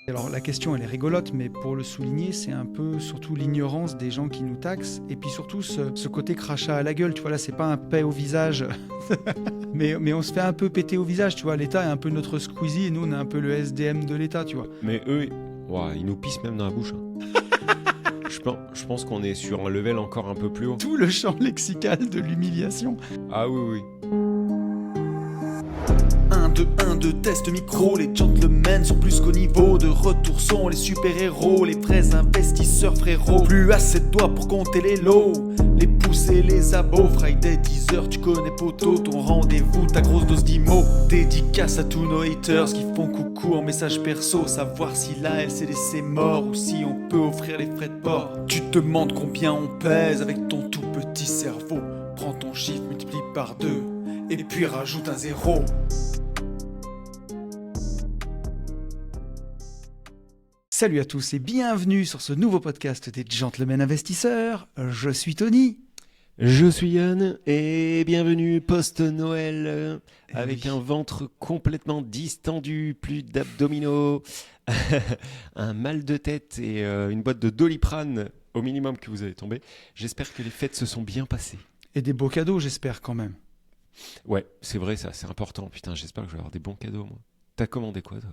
Alors la question elle est rigolote, mais pour le souligner, c'est un peu surtout l'ignorance des gens qui nous taxent, et puis surtout ce côté crachat à la gueule, tu vois, là c'est pas un paix au visage, mais on se fait un peu péter au visage, tu vois, l'État est un peu notre Squeezie, et nous on est un peu le SDM de l'État, tu vois. Mais eux, ouah, ils nous pissent même dans la bouche. Je pense qu'on est sur un level encore un peu plus haut. Tout le champ lexical de l'humiliation. Ah oui. 1, 2, test micro, les gentlemen sont plus qu'au niveau. De retour sont les super-héros, les vrais investisseurs frérots. Plus assez de doigts pour compter les lots, les pouces et les abos. Friday 10h, tu connais poto, ton rendez-vous, ta grosse dose d'IMO. Dédicace à tous nos haters qui font coucou en message perso. Savoir si la LCDC mort ou si on peut offrir les frais de port. Tu te demandes combien on pèse avec ton tout petit cerveau. Prends ton chiffre, multiplie par 2 et puis rajoute un 0. Salut à tous et bienvenue sur ce nouveau podcast des Gentlemen Investisseurs. Je suis Tony. Je suis Yann et bienvenue post-Noël avec un ventre complètement distendu, plus d'abdominaux, un mal de tête et une boîte de Doliprane au minimum que vous avez tombé. J'espère que les fêtes se sont bien passées. Et des beaux cadeaux, j'espère quand même. Ouais, c'est vrai ça, c'est important. Putain, j'espère que je vais avoir des bons cadeaux moi. T'as commandé quoi toi ?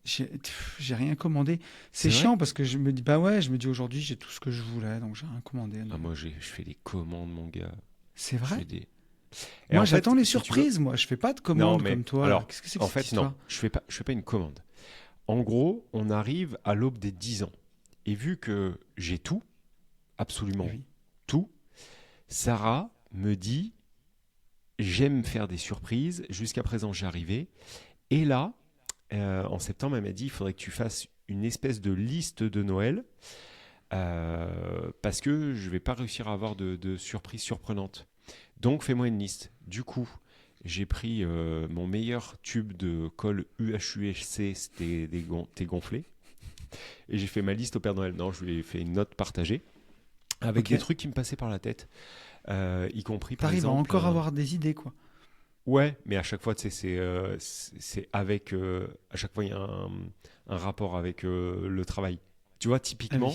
J'ai rien commandé. C'est chiant parce que je me dis aujourd'hui j'ai tout ce que je voulais, donc j'ai rien commandé. Ah, moi je fais des commandes mon gars. C'est vrai. Et moi en j'attends fait, les si surprises, moi je fais pas de commandes comme toi. Alors, qu'est-ce que c'est que en cette fait non, histoire ? je fais pas une commande. En gros, on arrive à l'aube des 10 ans. Et vu que j'ai tout, absolument tout, Sarah me dit j'aime faire des surprises. Jusqu'à présent, j'y arrivais. Et là, en septembre, elle m'a dit il faudrait que tu fasses une espèce de liste de Noël parce que je ne vais pas réussir à avoir de surprises surprenantes. Donc, fais-moi une liste. Du coup, j'ai pris mon meilleur tube de colle UHUHC, c'était gonflé. Et j'ai fait ma liste au Père Noël. Non, je lui ai fait une note partagée avec des trucs qui me passaient par la tête, y compris par exemple... T'arrives à encore avoir des idées, quoi. Ouais, mais à chaque fois, tu sais, c'est avec... à chaque fois, il y a un rapport avec le travail. Tu vois, typiquement,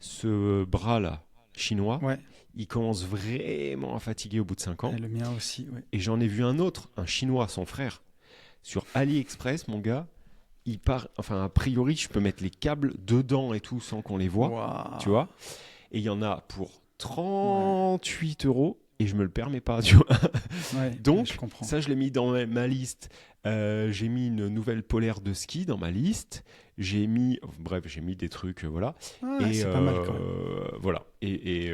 ce bras-là, chinois, il commence vraiment à fatiguer au bout de 5 ans. Et le mien aussi, ouais. Et j'en ai vu un autre, un chinois, son frère, sur AliExpress, mon gars. Il part, enfin, a priori, je peux mettre les câbles dedans et tout sans qu'on les voit. Wow. Tu vois. Et il y en a pour 38 € et je me le permets pas, tu vois. Ouais, donc, je comprends. ça, je l'ai mis dans ma liste. J'ai mis une nouvelle polaire de ski dans ma liste. J'ai mis des trucs, voilà. Et c'est pas mal, quand même. Voilà. Et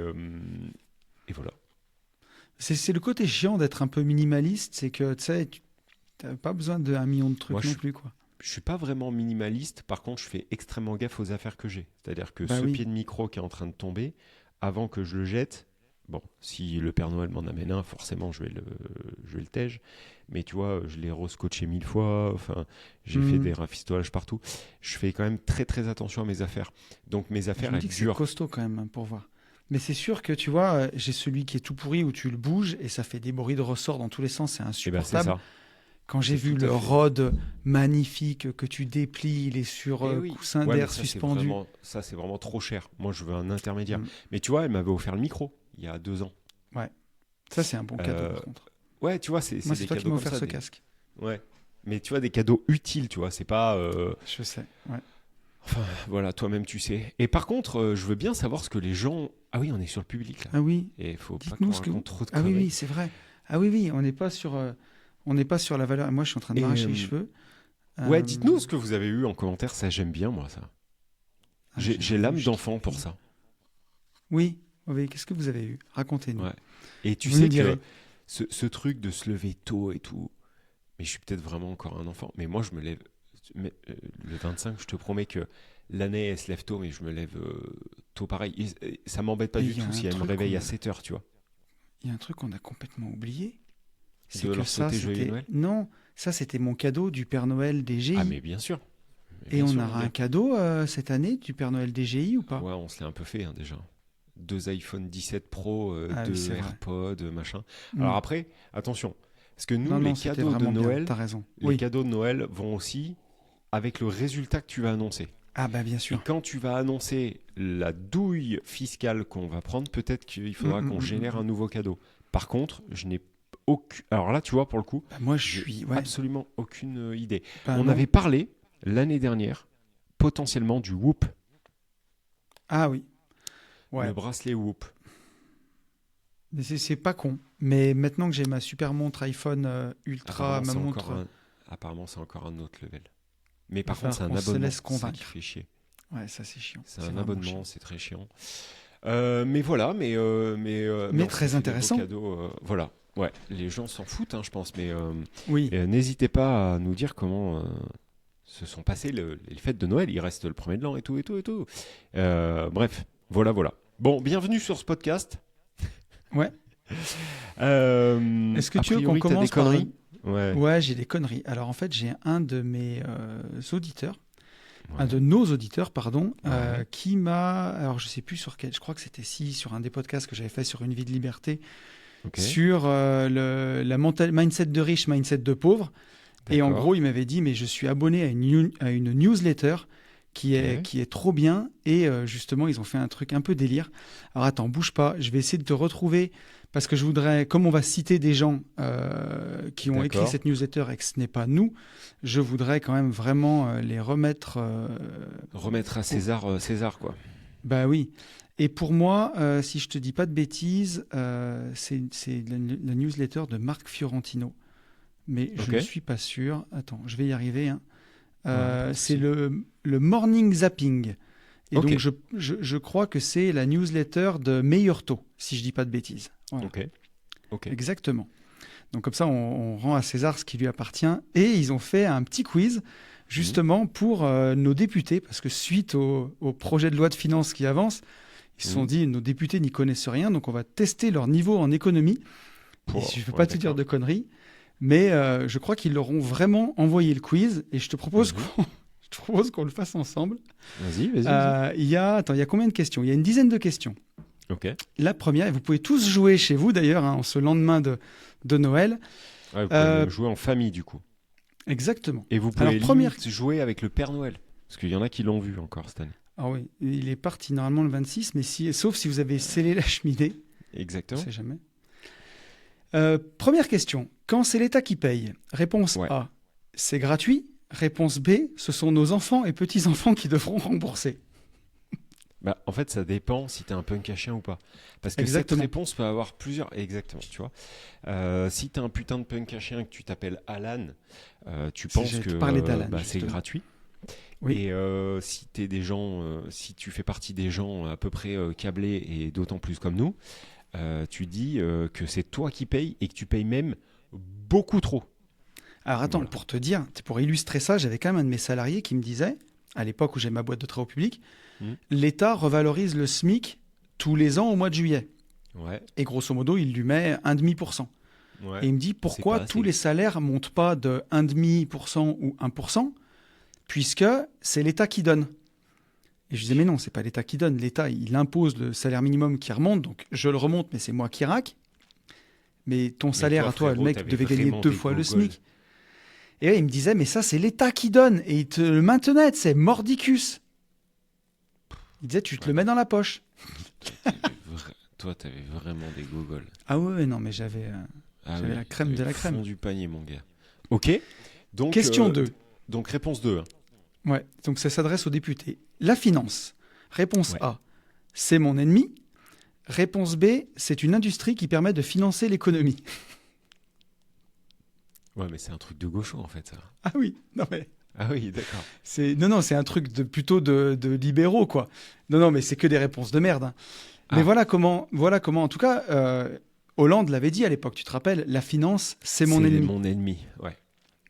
voilà. C'est le côté chiant d'être un peu minimaliste, c'est que tu sais, t'as pas besoin d'1 million de trucs non plus, quoi. Je suis pas vraiment minimaliste, par contre je fais extrêmement gaffe aux affaires que j'ai. C'est-à-dire que pied de micro qui est en train de tomber, avant que je le jette, bon, si le Père Noël m'en amène un, forcément je vais le tège, mais tu vois, je l'ai rescotché 1000 fois, enfin, j'ai fait des rafistolages partout. Je fais quand même très très attention à mes affaires. Donc mes affaires, elles durent. C'est costaud quand même, pour voir. Mais c'est sûr que tu vois, j'ai celui qui est tout pourri où tu le bouges et ça fait des bruits de ressort dans tous les sens, c'est insupportable. C'est ça. Quand j'ai vu le rod magnifique que tu déplies, il est sur coussin d'air suspendu. Ça, c'est vraiment trop cher. Moi, je veux un intermédiaire. Mais tu vois, elle m'avait offert le micro il y a 2 ans. Ouais. Ça, c'est un bon cadeau, par contre. Ouais, tu vois, c'est moi, des toi cadeaux qui m'as offert ce des... casque. Ouais. Mais tu vois, des cadeaux utiles, tu vois. C'est pas... Je sais, ouais. Enfin, voilà, toi-même, tu sais. Et par contre, je veux bien savoir ce que les gens... Ah oui, on est sur le public, là. Ah oui. Et il faut pas qu'on raconte trop de conneries. conneries. Oui, c'est vrai. Ah oui, on n'est pas sur... On n'est pas sur la valeur. Moi, je suis en train de m'arracher les cheveux. Ouais, dites-nous ce que vous avez eu en commentaire. Ça, j'aime bien, moi, ça. J'ai l'âme d'enfant pour ça. Oui, qu'est-ce que vous avez eu ? Racontez-nous. Ouais. Et tu sais que ce truc de se lever tôt et tout, mais je suis peut-être vraiment encore un enfant. Mais moi, je me lève... le 25, je te promets que l'année, elle se lève tôt, mais je me lève tôt pareil. Et ça m'embête pas du tout si elle me réveille à 7h, tu vois. Il y a un truc qu'on a complètement oublié. C'est que ça, c'était... Noël. Non, ça c'était mon cadeau du Père Noël DGI. Ah mais bien sûr. Et on aura un cadeau cette année du Père Noël DGI ou pas ? Ouais, on se l'est un peu fait déjà. 2 iPhone 17 Pro, 2 AirPods, machin. Alors après, attention, parce que nous, les cadeaux de Noël, t'as raison. Les cadeaux de Noël vont aussi avec le résultat que tu vas annoncer. Ah bah bien Et sûr. quand tu vas annoncer la douille fiscale qu'on va prendre, peut-être qu'il faudra qu'on génère un nouveau cadeau. Par contre, je n'ai aucune... Alors là, tu vois, pour le coup, Bah, moi, je j'ai suis... absolument aucune idée. Bah, On non. avait parlé l'année dernière, potentiellement, du Whoop, Ah oui. Ouais. le bracelet Whoop. Mais c'est pas con. Mais maintenant que j'ai ma super montre iPhone Ultra, Apparemment, ma c'est montre... apparemment, c'est encore un autre level. Mais par va contre, c'est un falloir qu'on se abonnement, laisse c'est ça convaincre. qui fait chier. Ouais, ça c'est chiant. C'est un vraiment abonnement, chiant. c'est très chiant. Mais voilà, mais on très s'est fait des beaux intéressant. cadeaux, voilà. Ouais, les gens s'en foutent, hein, je pense, mais Oui. n'hésitez pas à nous dire comment se sont passées les fêtes de Noël. Il reste le premier de l'an et tout, et tout, et tout. Bref, voilà. Bon, bienvenue sur ce podcast. Ouais. Est-ce que tu veux qu'on commence des par- conneries? Ouais. Ouais, j'ai des conneries. Alors en fait, j'ai un de mes auditeurs, Ouais. un de nos auditeurs, pardon, Ouais. qui m'a... Alors je sais plus sur quel, je crois que c'était sur un des podcasts que j'avais fait sur Une vie de liberté, Ok. sur la mindset de riche, mindset de pauvre. Et en D'accord. gros, il m'avait dit, mais je suis abonné à une newsletter qui est, Ok. qui est trop bien. Et justement, ils ont fait un truc un peu délire. Alors attends, bouge pas, je vais essayer de te retrouver. Parce que je voudrais, comme on va citer des gens qui ont écrit D'accord. cette newsletter et que ce n'est pas nous, je voudrais quand même vraiment les remettre. Remettre à César, César, quoi. Bah oui. Et pour moi, si je te dis pas de bêtises, c'est la newsletter de Marc Fiorentino. Mais je Ok. ne suis pas sûr. Attends, je vais y arriver. Hein. pas de C'est souci. le morning zapping. Et Ok. donc, je crois que c'est la newsletter de Meilleur Taux, si je dis pas de bêtises. Voilà. Ok. Exactement. Donc comme ça, on rend à César ce qui lui appartient. Et ils ont fait un petit quiz, justement, pour nos députés, parce que suite au projet de loi de finances qui avance, ils se sont dit, nos députés n'y connaissent rien, donc on va tester leur niveau en économie. Et je ne veux pas te dire de conneries, mais je crois qu'ils leur ont vraiment envoyé le quiz, et je te propose qu'on le fasse ensemble. Vas-y. Il y a combien de questions? Il y a une dizaine de questions. Ok. La première, et vous pouvez tous jouer chez vous d'ailleurs, hein, en ce lendemain de Noël. Ouais, vous pouvez même jouer en famille, du coup. Exactement. Et vous pouvez Alors, première- limite jouer avec le Père Noël. Parce qu'il y en a qui l'ont vu encore cette année. Ah oui, il est parti normalement le 26, mais sauf si vous avez scellé la cheminée, on Exactement. ne sait jamais. Première question, quand c'est l'État qui paye? Réponse Ouais. A, c'est gratuit. Réponse B, ce sont nos enfants et petits-enfants qui devront rembourser. Bah, en fait, ça dépend si t'es un punk à chien ou pas. Parce que Exactement. cette réponse peut avoir plusieurs... Exactement, tu vois. Si t'es un putain de punk à chien et que tu t'appelles Alan, tu penses j'allais que te parler d'Alan, c'est justement. gratuit. Oui. Et si t'es des gens, si tu fais partie des gens à peu près câblés et d'autant plus comme nous, tu dis que c'est toi qui payes et que tu payes même beaucoup trop. Alors attends, Voilà. pour te dire, pour illustrer ça, j'avais quand même un de mes salariés qui me disait, à l'époque où j'ai ma boîte de travaux publics, l'État revalorise le SMIC tous les ans au mois de juillet. Ouais. Et grosso modo, il lui met 1,5%. Ouais. Et il me dit pourquoi pas assez. tous les salaires ne montent pas de 1,5% ou 1%, puisque c'est l'État qui donne. Et je disais, mais non, c'est pas l'État qui donne. L'État, il impose le salaire minimum qui remonte, donc je le remonte, mais c'est moi qui raque. Mais ton salaire à toi, frérot, le mec t'avais devait gagner vraiment 2 des fois le gogoles. SMIC. Et là, il me disait, mais ça, c'est l'État qui donne. Et il te le maintenait, c'est mordicus. Il disait, tu te le mets dans la poche. Toi, t'avais vraiment des gogoles. Ah ouais, non, mais j'avais la crème de la crème. Fond du panier, mon gars. Ok. Donc, Question 2. Donc, réponse 2. hein. Ouais, donc ça s'adresse aux députés. La finance. Réponse Ouais. A, c'est mon ennemi. Réponse B, c'est une industrie qui permet de financer l'économie. Ouais, mais c'est un truc de gaucho, en fait, ça. Ah oui, non mais Ah oui, d'accord. c'est un truc plutôt de libéraux quoi. Non, mais c'est que des réponses de merde. Hein. Mais Ah. voilà comment. En tout cas, Hollande l'avait dit à l'époque. Tu te rappelles, la finance, c'est mon ennemi. mon ennemi, ouais.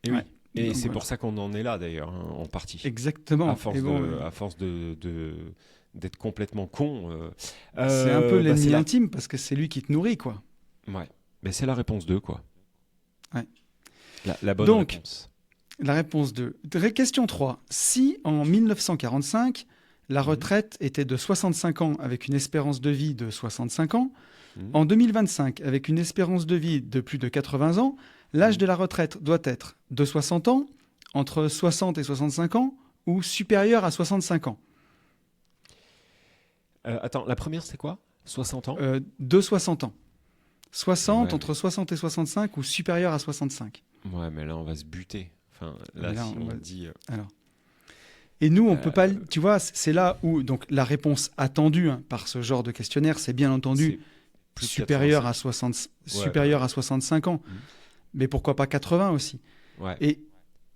Et oui. Ouais. Et Donc, c'est voilà. pour ça qu'on en est là, d'ailleurs, hein, en partie. Exactement. À force, Et bon, à force d'être complètement con. c'est un peu bah, l'ennemi c'est la... intime parce que c'est lui qui te nourrit quoi. Ouais. Mais c'est la réponse 2, quoi. Ouais. La bonne Donc, réponse. La réponse 2. Question 3. Si en 1945, la retraite était de 65 ans avec une espérance de vie de 65 ans, en 2025, avec une espérance de vie de plus de 80 ans, l'âge de la retraite doit être de 60 ans, entre 60 et 65 ans ou supérieur à 65 ans. Attends, la première, c'est quoi ? 60 ans ? De 60 ans. 60, Ouais. entre 60 et 65 ou supérieur à 65. Ouais, mais là, on va se buter. Enfin, là, Là, si on on va- dit... Alors. Et nous, on peut pas. Tu vois, c'est là où donc la réponse attendue par ce genre de questionnaire, c'est bien entendu c'est plus de supérieur 85. à 60, Ouais, supérieur à 65 ans. Mais pourquoi pas 80 aussi. Ouais. Et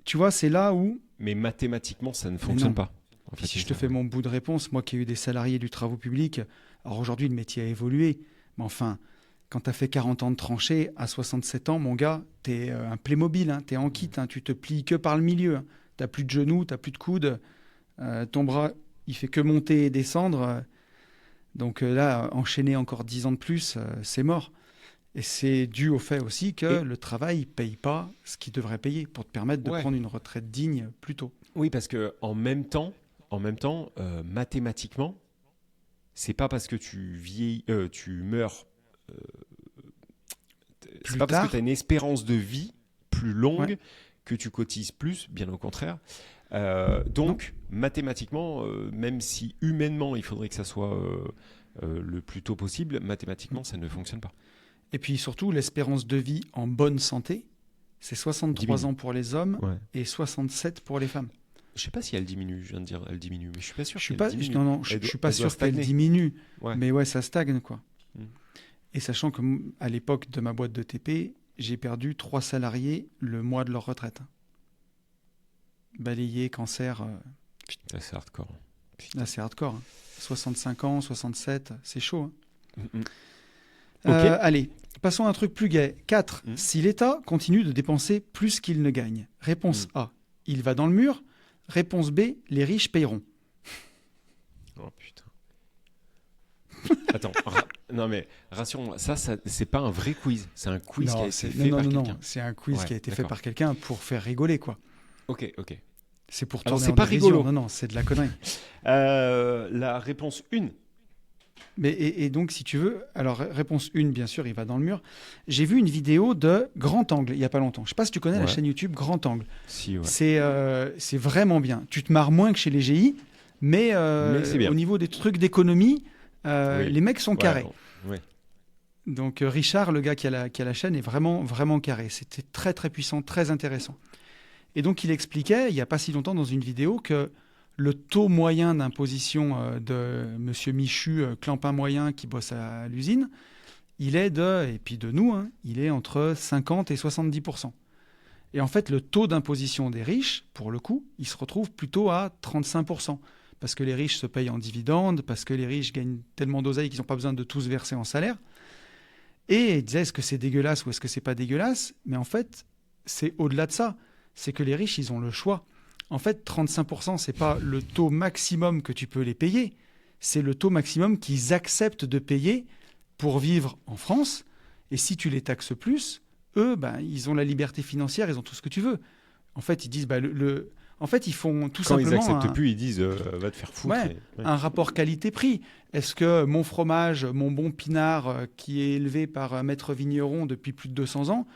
tu vois, c'est là où Mais mathématiquement, ça ne fonctionne non. pas. En fait, si c'est je te ça. fais mon bout de réponse, moi qui ai eu des salariés du travaux public, alors aujourd'hui le métier a évolué, mais enfin, quand tu as fait 40 ans de tranchée, à 67 ans, mon gars, tu es un Playmobil, hein, tu es en kit, hein, tu te plies que par le milieu. Tu n'as plus de genoux, tu n'as plus de coudes, ton bras, il fait que monter et descendre. Donc là, enchaîner encore 10 ans de plus, c'est mort. Et c'est dû au fait aussi que le travail ne paye pas ce qu'il devrait payer pour te permettre de prendre une retraite digne plus tôt. Oui, parce que en même temps, mathématiquement, c'est pas parce que tu meurs, c'est pas parce que tu as une espérance de vie plus longue que tu cotises plus, bien au contraire. Donc, mathématiquement, même si humainement, il faudrait que ça soit le plus tôt possible, mathématiquement, ça ne fonctionne pas. Et puis surtout, l'espérance de vie en bonne santé, c'est 63 ans pour les hommes et 67 pour les femmes. Je sais pas si elle diminue, je viens de dire elle diminue, mais je suis pas sûr Je qu'elle diminue. je suis pas sûr qu'elle diminue, mais ouais, ça stagne quoi. Et sachant que à l'époque de ma boîte de TP, j'ai perdu 3 salariés le mois de leur retraite. Balayé, cancer. Putain, c'est hardcore. Là, c'est hardcore. Hein. 65 ans, 67, c'est chaud. Hein. Okay. Allez, passons à un truc plus gai. 4. Si l'État continue de dépenser plus qu'il ne gagne. Réponse A, il va dans le mur. Réponse B, les riches paieront. Oh putain. Attends, non mais rassure-moi, ça c'est pas un vrai quiz, c'est un quiz qui a été fait par quelqu'un. Non, c'est un quiz qui a été fait par quelqu'un pour faire rigoler quoi. Ok. C'est pour Alors, tourner c'est pas dérision. rigolo. Non, c'est de la connerie. La réponse 1. Mais, et donc, si tu veux, alors réponse 1, bien sûr, il va dans le mur. J'ai vu une vidéo de Grand Angle il n'y a pas longtemps. Je ne sais pas si tu connais la chaîne YouTube Grand Angle. Si, ouais. C'est vraiment bien. Tu te marres moins que chez les GI, mais c'est bien. Au niveau des trucs d'économie, les mecs sont carrés. Ouais. Donc Richard, le gars qui a la chaîne, est vraiment, vraiment carré. C'était très, très puissant, très intéressant. Et donc, il expliquait, il n'y a pas si longtemps, dans une vidéo, que le taux moyen d'imposition de M. Michu, clampin moyen, qui bosse à l'usine, il est et puis de nous, hein, il est entre 50 et 70%. Et en fait, le taux d'imposition des riches, pour le coup, il se retrouve plutôt à 35%. Parce que les riches se payent en dividendes, parce que les riches gagnent tellement d'oseille qu'ils n'ont pas besoin de tous verser en salaire. Et il disait, est-ce que c'est dégueulasse ou est-ce que c'est pas dégueulasse ? Mais en fait, c'est au-delà de ça. C'est que les riches, ils ont le choix. En fait, 35%, c'est pas le taux maximum que tu peux les payer. C'est le taux maximum qu'ils acceptent de payer pour vivre en France. Et si tu les taxes plus, eux, ils ont la liberté financière, ils ont tout ce que tu veux. En fait, ils disent, en fait, ils font tout simplement... Quand ils simplement... acceptent plus, ils disent, va te faire foutre. Un rapport qualité-prix. Est-ce que mon fromage, mon bon pinard, qui est élevé par un maître vigneron depuis plus de 200 ans,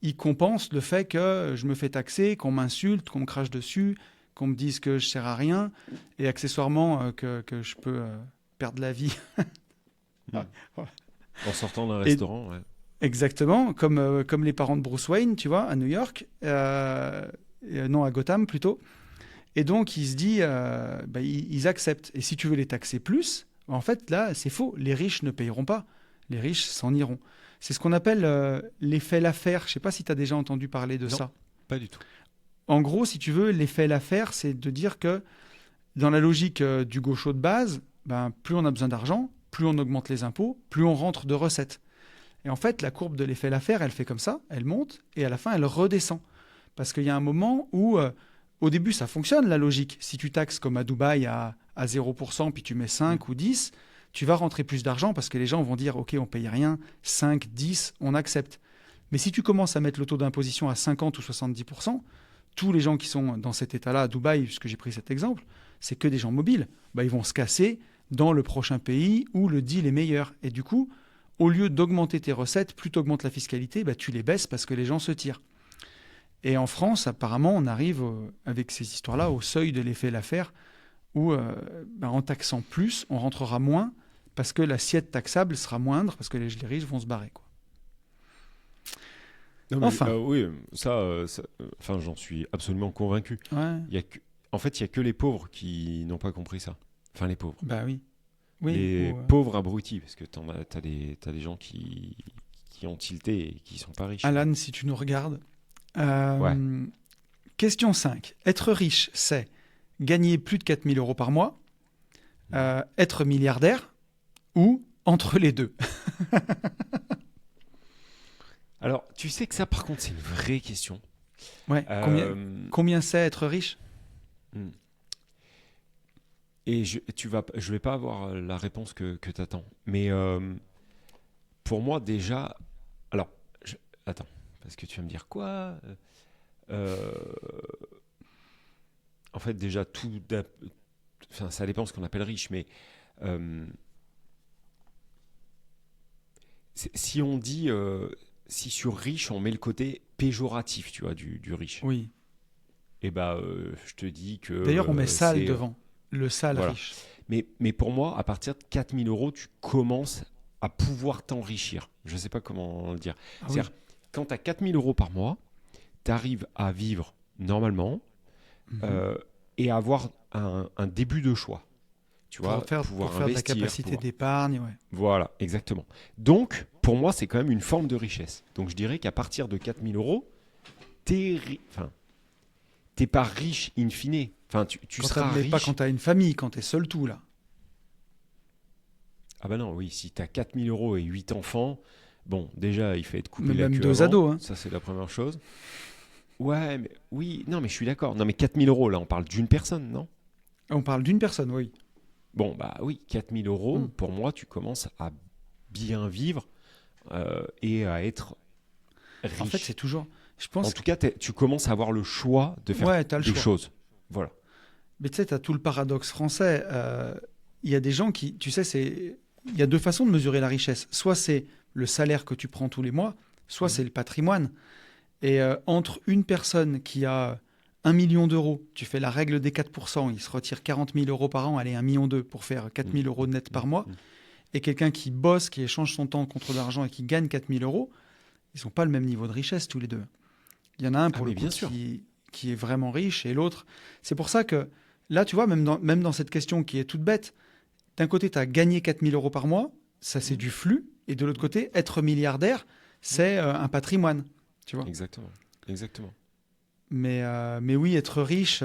il compense le fait que je me fais taxer, qu'on m'insulte, qu'on me crache dessus, qu'on me dise que je ne sers à rien, et accessoirement que je peux perdre la vie. En sortant d'un restaurant, Exactement, comme les parents de Bruce Wayne, tu vois, à New York, non, à Gotham plutôt. Et donc, il se dit, ils acceptent. Et si tu veux les taxer plus, en fait, là, c'est faux. Les riches ne payeront pas. Les riches s'en iront. C'est ce qu'on appelle l'effet Laffer. Je ne sais pas si tu as déjà entendu parler de ça. Pas du tout. En gros, si tu veux, l'effet Laffer, c'est de dire que dans la logique du gaucho de base, plus on a besoin d'argent, plus on augmente les impôts, plus on rentre de recettes. Et en fait, la courbe de l'effet Laffer, elle fait comme ça, elle monte, et à la fin, elle redescend. Parce qu'il y a un moment où, au début, ça fonctionne, la logique. Si tu taxes comme à Dubaï à 0%, puis tu mets 5 ou 10, tu vas rentrer plus d'argent parce que les gens vont dire « Ok, on ne paye rien, 5, 10, on accepte ». Mais si tu commences à mettre le taux d'imposition à 50 ou 70%, tous les gens qui sont dans cet état-là à Dubaï, puisque j'ai pris cet exemple, c'est que des gens mobiles. Ils vont se casser dans le prochain pays où le deal est meilleur. Et du coup, au lieu d'augmenter tes recettes, plus tu augmentes la fiscalité, tu les baisses parce que les gens se tirent. Et en France, apparemment, on arrive avec ces histoires-là au seuil de l'effet Laffer où en taxant plus, on rentrera moins parce que l'assiette taxable sera moindre parce que les riches vont se barrer, quoi. Non, mais, oui, enfin, j'en suis absolument convaincu. Ouais. En fait, il n'y a que les pauvres qui n'ont pas compris ça. Enfin, les pauvres. Bah oui. Les pauvres abrutis, parce que t'as des gens qui ont tilté et qui sont pas riches. Alan, si tu nous regardes. Ouais. Question 5. Être riche, c'est gagner plus de 4 000 euros par mois, être milliardaire ou entre les deux. Alors, tu sais que ça, par contre, c'est une vraie question. Ouais. Combien c'est être riche ? Et je vais pas avoir la réponse que tu attends. Mais pour moi, déjà... Alors, attends, parce que tu vas me dire quoi ? En fait, déjà, ça dépend de ce qu'on appelle riche, mais si on dit... si sur riche, on met le côté péjoratif, tu vois, du riche. Oui. Et je te dis que... D'ailleurs, on met sale devant. Le sale riche. Mais pour moi, à partir de 4 000 euros, tu commences à pouvoir t'enrichir. Je ne sais pas comment le dire. C'est-à-dire, quand tu as 4 000 euros par mois, tu arrives à vivre normalement et à avoir un début de choix. Tu vois, pouvoir pour faire investir, de la capacité d'épargne. Ouais. Voilà, exactement. Donc, pour moi, c'est quand même une forme de richesse. Donc, je dirais qu'à partir de 4 000 euros, t'es pas riche in fine. Enfin, tu seras riche. Mais pas quand tu as une famille, quand tu es seul tout, là. Ah bah non, oui, si tu as 4 000 euros et 8 enfants, bon, déjà, il faut être coupé la queue même 2 avant. ados. Hein. Ça, c'est la première chose. Ouais, mais oui, non, mais je suis d'accord. Non, mais 4 000 euros, là, on parle d'une personne, non ? On parle d'une personne, oui. Bon, bah oui, 4 000 euros, pour moi, tu commences à bien vivre et à être riche. En fait, c'est toujours... Je pense en tout cas, tu commences à avoir le choix de faire des choses. Voilà. Mais tu sais, tu as tout le paradoxe français. Il y a des gens qui... Tu sais, il y a deux façons de mesurer la richesse. Soit c'est le salaire que tu prends tous les mois, soit c'est le patrimoine. Et entre une personne qui a 1 million d'euros, tu fais la règle des 4%, il se retire 40 000 euros par an, allez, 1,2 million pour faire 4 000 euros net par mois, et quelqu'un qui bosse, qui échange son temps contre de l'argent et qui gagne 4 000 euros, ils n'ont pas le même niveau de richesse tous les deux. Il y en a un pour le coup qui est vraiment riche et l'autre... C'est pour ça que là, tu vois, même dans cette question qui est toute bête, d'un côté, tu as gagné 4 000 euros par mois, ça c'est du flux, et de l'autre côté, être milliardaire, c'est un patrimoine. Tu vois ? Exactement. Mais oui, être riche,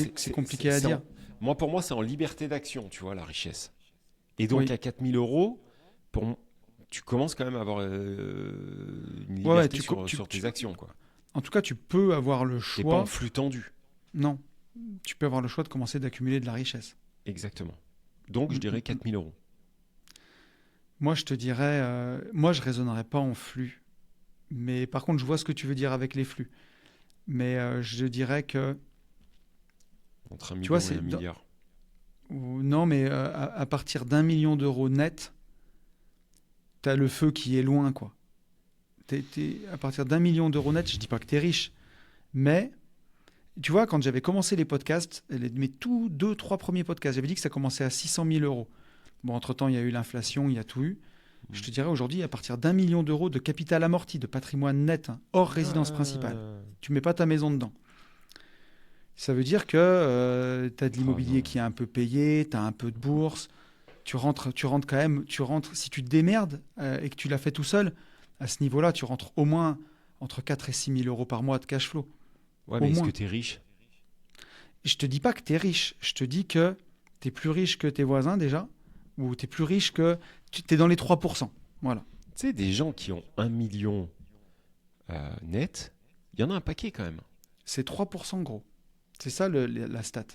c'est compliqué à dire. Pour moi, c'est en liberté d'action, tu vois, la richesse. Et donc, à 4 000 euros, tu commences quand même à avoir une liberté sur tes actions, quoi. En tout cas, tu peux avoir le choix... Et pas en flux tendu. Non. Tu peux avoir le choix de commencer d'accumuler de la richesse. Exactement. Donc, je dirais 4 000 euros. Moi, je te dirais... moi, je ne raisonnerais pas en flux. Mais par contre, je vois ce que tu veux dire avec les flux. Mais je dirais que... Entre 1 million et 1 milliard. Non, mais à partir d'1 million d'euros net, tu as le feu qui est loin, quoi. À partir d'1 million d'euros net, je dis pas que tu es riche. Mais, tu vois, quand j'avais commencé les podcasts, mes tout 2-3 premiers podcasts, j'avais dit que ça commençait à 600 000 euros. Bon, entre-temps, il y a eu l'inflation, il y a tout eu. Je te dirais aujourd'hui, à partir d'1 million d'euros de capital amorti, de patrimoine net, hors résidence principale, tu mets pas ta maison dedans. Ça veut dire que tu as de l'immobilier qui est un peu payé, tu as un peu de bourse, tu rentres quand même, si tu te démerdes et que tu l'as fait tout seul, à ce niveau-là, tu rentres au moins entre 4 et 6 000 euros par mois de cash flow. Ouais, mais est-ce que tu es riche ? Je te dis pas que tu es riche, je te dis que tu es plus riche que tes voisins déjà, ou tu es plus riche que... Tu es dans les 3%. Voilà. Tu sais, des gens qui ont 1 million net, il y en a un paquet quand même. C'est 3% gros. C'est ça la stat.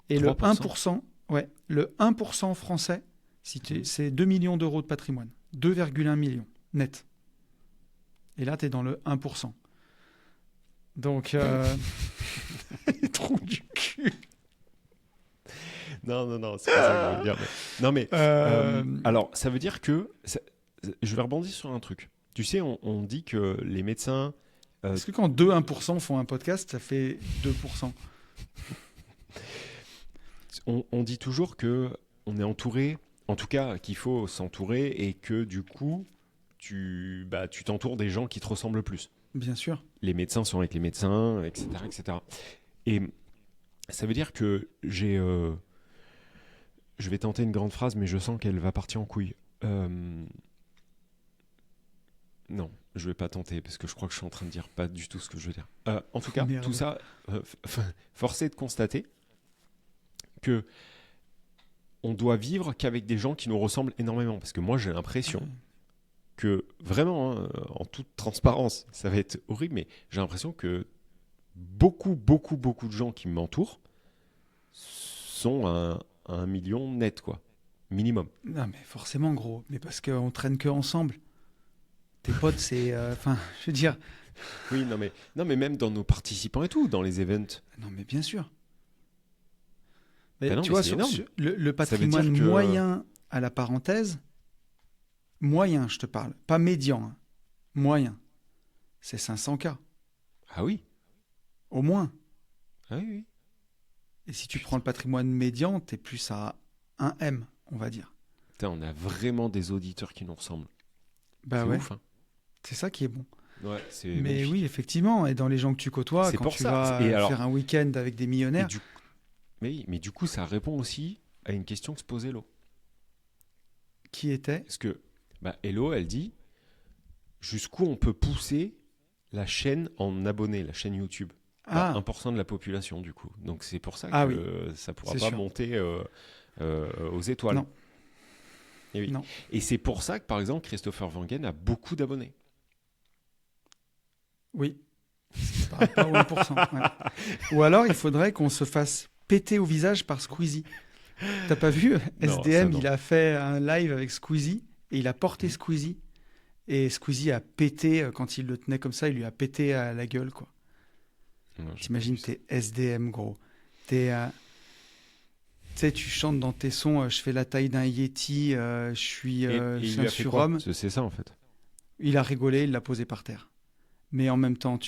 Et 3%. Le 1%, le 1% français, c'est 2 millions d'euros de patrimoine. 2,1 millions net. Et là, tu es dans le 1%. Donc, les trous du cul. Non, c'est pas ça que je veux dire. Non, mais alors, ça veut dire que... je vais rebondir sur un truc. Tu sais, on dit que les médecins Est-ce que quand 1% font un podcast, ça fait 2%? On dit toujours que on est entouré, en tout cas qu'il faut s'entourer et que du coup, tu t'entoures des gens qui te ressemblent le plus. Bien sûr. Les médecins sont avec les médecins, etc. etc. Et ça veut dire que je vais tenter une grande phrase, mais je sens qu'elle va partir en couille. Non, je vais pas tenter parce que je crois que je suis en train de dire pas du tout ce que je veux dire. En tout cas, Merde. tout ça, force est de constater que on doit vivre qu'avec des gens qui nous ressemblent énormément. Parce que moi, j'ai l'impression que vraiment, hein, en toute transparence, ça va être horrible, mais j'ai l'impression que beaucoup de gens qui m'entourent sont à 1 million net, quoi. Minimum. Non, mais forcément, gros. Mais parce qu'on traîne que ensemble. Tes potes, c'est... Enfin, je veux dire... Oui, non, mais même dans nos participants et tout, dans les events. Non, mais bien sûr. Mais non, tu mais vois, c'est sur énorme. le patrimoine que... moyen à la parenthèse, moyen, je te parle, pas médian, hein. Moyen, c'est 500K. Ah oui. Au moins. Ah oui, oui. Et si tu prends le patrimoine médian, t'es plus à 1 M, on va dire. Putain, on a vraiment des auditeurs qui nous ressemblent. Bah c'est ouais. ouf, hein. C'est ça qui est bon. Ouais, c'est Mais magnifique. oui, effectivement, et dans les gens que tu côtoies, C'est quand pour tu ça. vas Et alors- faire un week-end avec des millionnaires, Mais du coup, ça répond aussi à une question que se pose Hello. qui était... Parce que Hello, elle dit jusqu'où on peut pousser la chaîne en abonnés, la chaîne YouTube. Ah, 1% de la population, du coup. Donc c'est pour ça Ah que oui. ça ne pourra C'est pas sûr. monter aux étoiles. Non. Et, oui. Non. Et c'est pour ça que, par exemple, Christopher Wangen a beaucoup d'abonnés. Oui. Par rapport au 1%. Ouais. Ou alors, il faudrait qu'on se fasse péter au visage par Squeezie. T'as pas vu Non, SDM, ça, non. il a fait un live avec Squeezie et il a porté Squeezie. Et Squeezie a pété, quand il le tenait comme ça, il lui a pété à la gueule, quoi. Non, j'ai T'imagines, pas vu t'es SDM, gros. Tu sais, tu chantes dans tes sons, je fais la taille d'un Yeti, je suis ça. Et je il suis lui un a fait quoi surhomme. C'est ça, en fait. Il a rigolé, il l'a posé par terre. Mais en même temps,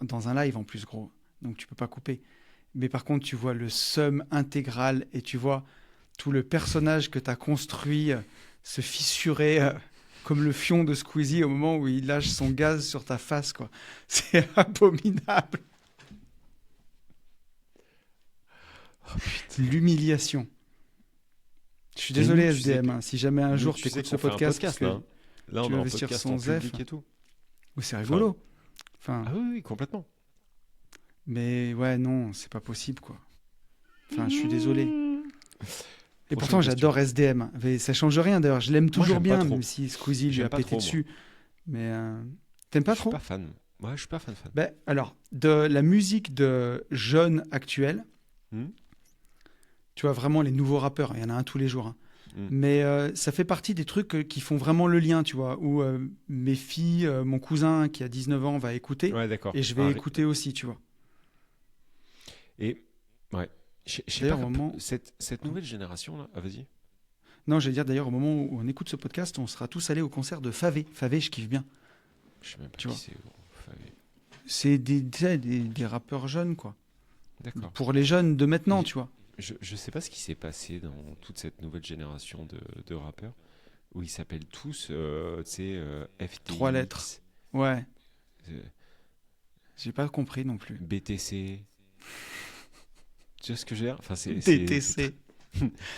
dans un live en plus, gros. Donc tu peux pas couper. Mais par contre, tu vois le seum intégral et tu vois tout le personnage que tu as construit se fissurer comme le fion de Squeezie au moment où il lâche son gaz sur ta face, quoi. C'est abominable. L'humiliation. Je suis désolé, nous, tu sais SDM, que- hein, si jamais un jour tu tu sais écoutes qu'on ce fait un podcast, podcast, parce là. que Là, on tu est vas en investir podcast son en zef. public et tout. oui, c'est rigolo. Enfin, Ah oui, complètement. mais ouais, non, c'est pas possible, quoi. Enfin, je suis désolé. Et Prochaine pourtant, question. j'adore SDM. Mais ça change rien, d'ailleurs. Je l'aime toujours j'aime pas bien, trop. même si Squeezie lui J'aime a pas pété trop, moi. dessus. Mais t'aimes pas Je suis trop? pas fan. Ouais, je suis pas fan. Ben, alors, de la musique de jeunes actuels, Hmm. tu vois, vraiment les nouveaux rappeurs, il y en a un tous les jours, hein. Mm. Mais ça fait partie des trucs qui font vraiment le lien, tu vois, où mes filles, mon cousin qui a 19 ans va écouter, Ouais, d'accord. et je vais écouter aussi, tu vois. Et ouais. Je sais D'ailleurs, pas, au moment- cette nouvelle génération là. Ah, vas-y. Non, j'allais dire d'ailleurs, au moment où on écoute ce podcast, on sera tous allés au concert de Favé. Favé, je kiffe bien. Je sais même pas Tu qui vois. c'est. Favé. C'est des rappeurs jeunes, quoi. D'accord. Pour les jeunes de maintenant, Et- tu vois. Je sais pas ce qui s'est passé dans toute cette nouvelle génération de rappeurs où ils s'appellent tous, tu sais, FTX, 3 lettres. Ouais, euh, j'ai pas compris non plus. BTC. Tu vois ce que je veux dire? Enfin, TTC.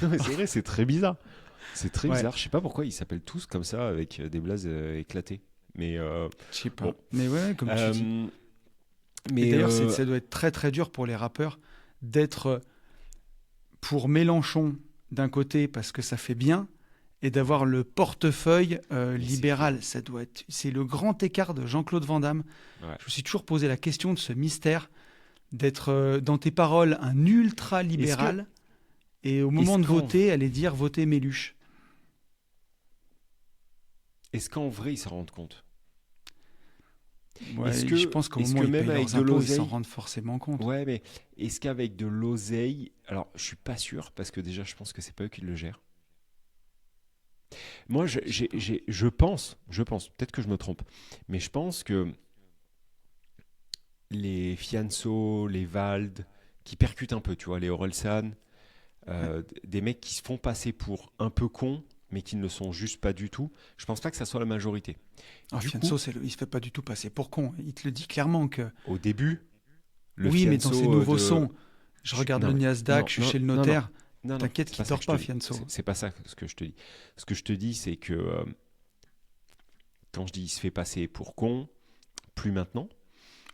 Non, mais c'est vrai, c'est très bizarre. C'est très Ouais. bizarre. Je sais pas pourquoi ils s'appellent tous comme ça avec des blazes éclatés. Mais Je sais pas. Bon. Mais ouais, comme tu dis. mais Et d'ailleurs, ça doit être très très dur pour les rappeurs d'être pour Mélenchon d'un côté parce que ça fait bien et d'avoir le portefeuille libéral. Ça doit être. C'est le grand écart de Jean-Claude Van Damme. Ouais. Je me suis toujours posé la question de ce mystère d'être dans tes paroles un ultra libéral et au moment de qu'en- voter, aller dire votez Méluche. Est-ce qu'en vrai ils s'en rendent compte? Ouais, Est-ce que- je pense qu'au est-ce moment que où ils même payent avec leurs de impôts, ils l'oseille- s'en rendent forcément compte. Ouais, mais est-ce qu'avec de l'oseille, alors je suis pas sûr parce que déjà je pense que c'est pas eux qui le gèrent. Moi, je pense, peut-être que je me trompe, mais je pense que les Fianso, les Vald, qui percutent un peu, tu vois, les Orelsan, des mecs qui se font passer pour un peu cons, mais qui ne le sont juste pas du tout. Je pense pas que ça soit la majorité. Fianso, il se fait pas du tout passer pour con. Il te le dit clairement que. Au début, oui, mais dans ses nouveaux sons, je regarde le Nasdaq, je suis chez le notaire. T'inquiète qu'il dort pas, Fianso. C'est pas ça ce que je te dis. Ce que je te dis, c'est que quand je dis il se fait passer pour con, plus maintenant.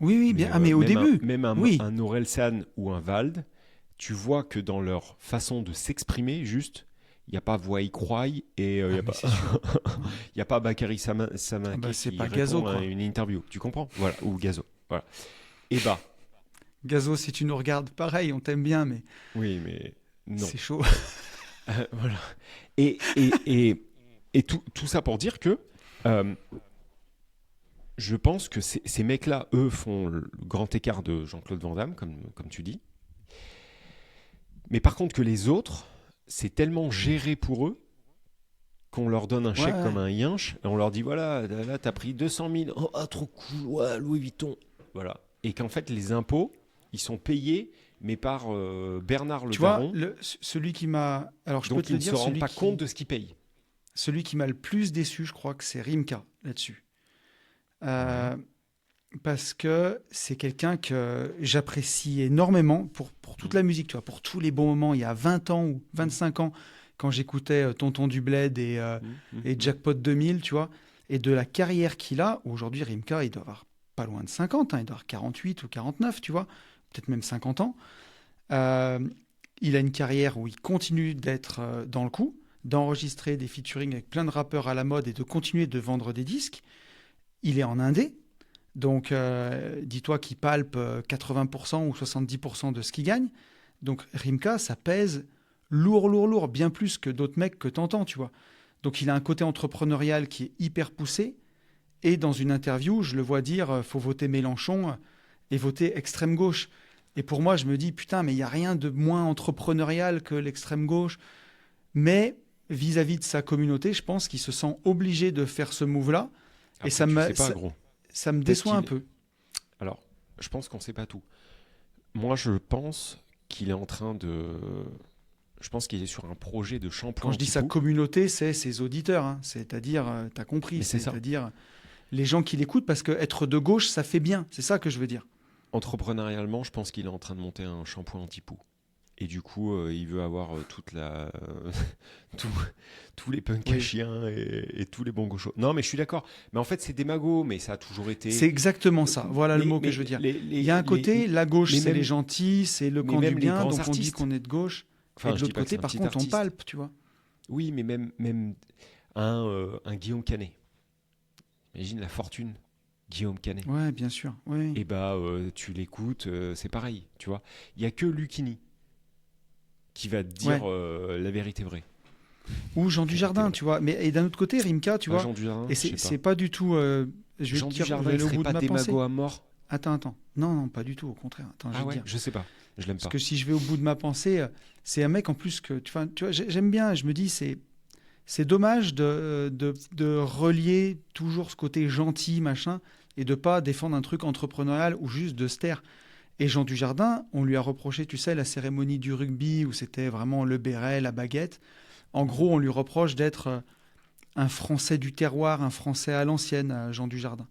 Oui, bien. Mais au début. Même un Orelsan ou un Vald, tu vois que dans leur façon de s'exprimer, juste, il n'y a pas Voix-y-Croix et il n'y a pas Bakary Samake c'est qui pas répond Gazo, à quoi. une interview. Tu comprends? Voilà, ou Gazo. Voilà. Et bah. Gazo, si tu nous regardes, pareil, on t'aime bien, mais. Oui, mais non. C'est chaud. Voilà. Et tout ça pour dire que je pense que ces mecs-là, eux, font le grand écart de Jean-Claude Van Damme, comme tu dis. Mais par contre que les autres, c'est tellement géré pour eux qu'on leur donne un chèque comme un yinche et on leur dit voilà, là t'as pris 200 000, oh trop cool, ouais, Louis Vuitton, voilà. Et qu'en fait les impôts, ils sont payés mais par Bernard le Daron. Tu vois, celui qui m'a, alors je peux te le dire, donc ils ne se rendent pas compte de ce qu'ils payent. Celui qui m'a le plus déçu, je crois que c'est Rimka là-dessus. Parce que c'est quelqu'un que j'apprécie énormément pour toute la musique, tu vois, pour tous les bons moments. Il y a 20 ans ou 25 ans, quand j'écoutais Tonton du Bled et Jackpot 2000, tu vois, et de la carrière qu'il a, aujourd'hui Rimka, il doit avoir pas loin de 50, il doit avoir 48 ou 49, tu vois, peut-être même 50 ans. Il a une carrière où il continue d'être dans le coup, d'enregistrer des featuring avec plein de rappeurs à la mode et de continuer de vendre des disques. Il est en indé. Donc, dis-toi qu'il palpe 80% ou 70% de ce qu'il gagne. Donc, Rimka, ça pèse lourd, bien plus que d'autres mecs que t'entends, tu vois. Donc, il a un côté entrepreneurial qui est hyper poussé. Et dans une interview, je le vois dire faut voter Mélenchon et voter extrême gauche. Et pour moi, je me dis putain, mais il n'y a rien de moins entrepreneurial que l'extrême gauche. Mais vis-à-vis de sa communauté, je pense qu'il se sent obligé de faire ce move-là. Après, et ça me déçoit un peu. Alors, je pense qu'on ne sait pas tout. Moi, je pense qu'il est en train de... Je pense qu'il est sur un projet de shampoing. Quand je dis sa communauté, c'est ses auditeurs. Hein. C'est-à-dire, tu as compris, c'est-à-dire les gens qui l'écoutent, parce qu'être de gauche, ça fait bien. C'est ça que je veux dire. Entrepreneurialement, je pense qu'il est en train de monter un shampoing anti-poux. Et du coup, il veut avoir tous les punks à chiens et tous les bons gauchos. Non, mais je suis d'accord. Mais en fait, c'est démago, mais ça a toujours été... C'est exactement ça. Voilà le mot que je veux dire. Il y a un côté, la gauche, c'est les gentils, c'est le camp du bien, donc on dit qu'on est de gauche. Enfin, et de l'autre côté, par contre, on palpe, tu vois. Oui, mais même un Guillaume Canet. Imagine la fortune. Guillaume Canet. Ouais, bien sûr. Ouais. Et tu l'écoutes, c'est pareil, tu vois. Il n'y a que Lucchini qui va te dire la vérité vraie. Ou Jean Dujardin, tu vois. Mais et d'un autre côté, Rimka, tu vois. Jean Dujardin, et c'est pas du tout. Jean Dujardin, il serait pas démago à mort. Attends. Non, pas du tout. Au contraire. Attends, je sais pas. Je l'aime pas. Parce que si je vais au bout de ma pensée, c'est un mec en plus que tu vois. J'aime bien. Je me dis c'est dommage de relier toujours ce côté gentil machin et de pas défendre un truc entrepreneurial ou juste de se taire. Et Jean Dujardin, on lui a reproché, tu sais, la cérémonie du rugby où c'était vraiment le béret, la baguette. En gros, on lui reproche d'être un Français du terroir, un Français à l'ancienne, à Jean Dujardin.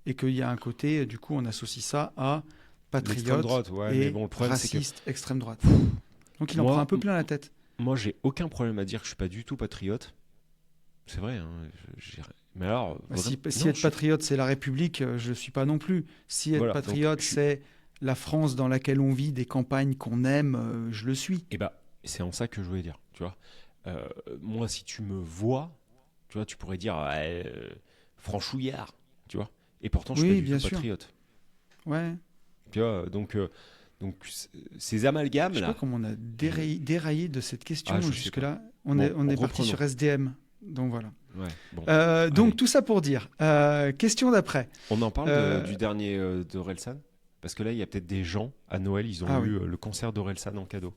Et qu'il y a un côté, du coup, on associe ça à patriote droite, et le problème, raciste, extrême droite. Donc il en prend un peu plein la tête. Moi, j'ai aucun problème à dire que je suis pas du tout patriote. C'est vrai, hein, mais alors... Si être patriote, c'est la République, je ne suis pas non plus. Si être patriote, c'est la France dans laquelle on vit, des campagnes qu'on aime, je le suis. Et c'est en ça que je voulais dire, tu vois. Moi, si tu me vois, tu vois, tu pourrais dire franchouillard, tu vois. Et pourtant, je suis pas du tout patriote. Ouais. Tu vois, donc ces amalgames là. Je sais pas comment on a déraillé de cette question jusque-là. On est parti sur SDM. Donc voilà. Ouais, bon. Donc tout ça pour dire. Question d'après. On en parle du dernier d'Orelsan, parce que là il y a peut-être des gens à Noël, ils ont eu le concert d'Orelsan en cadeau.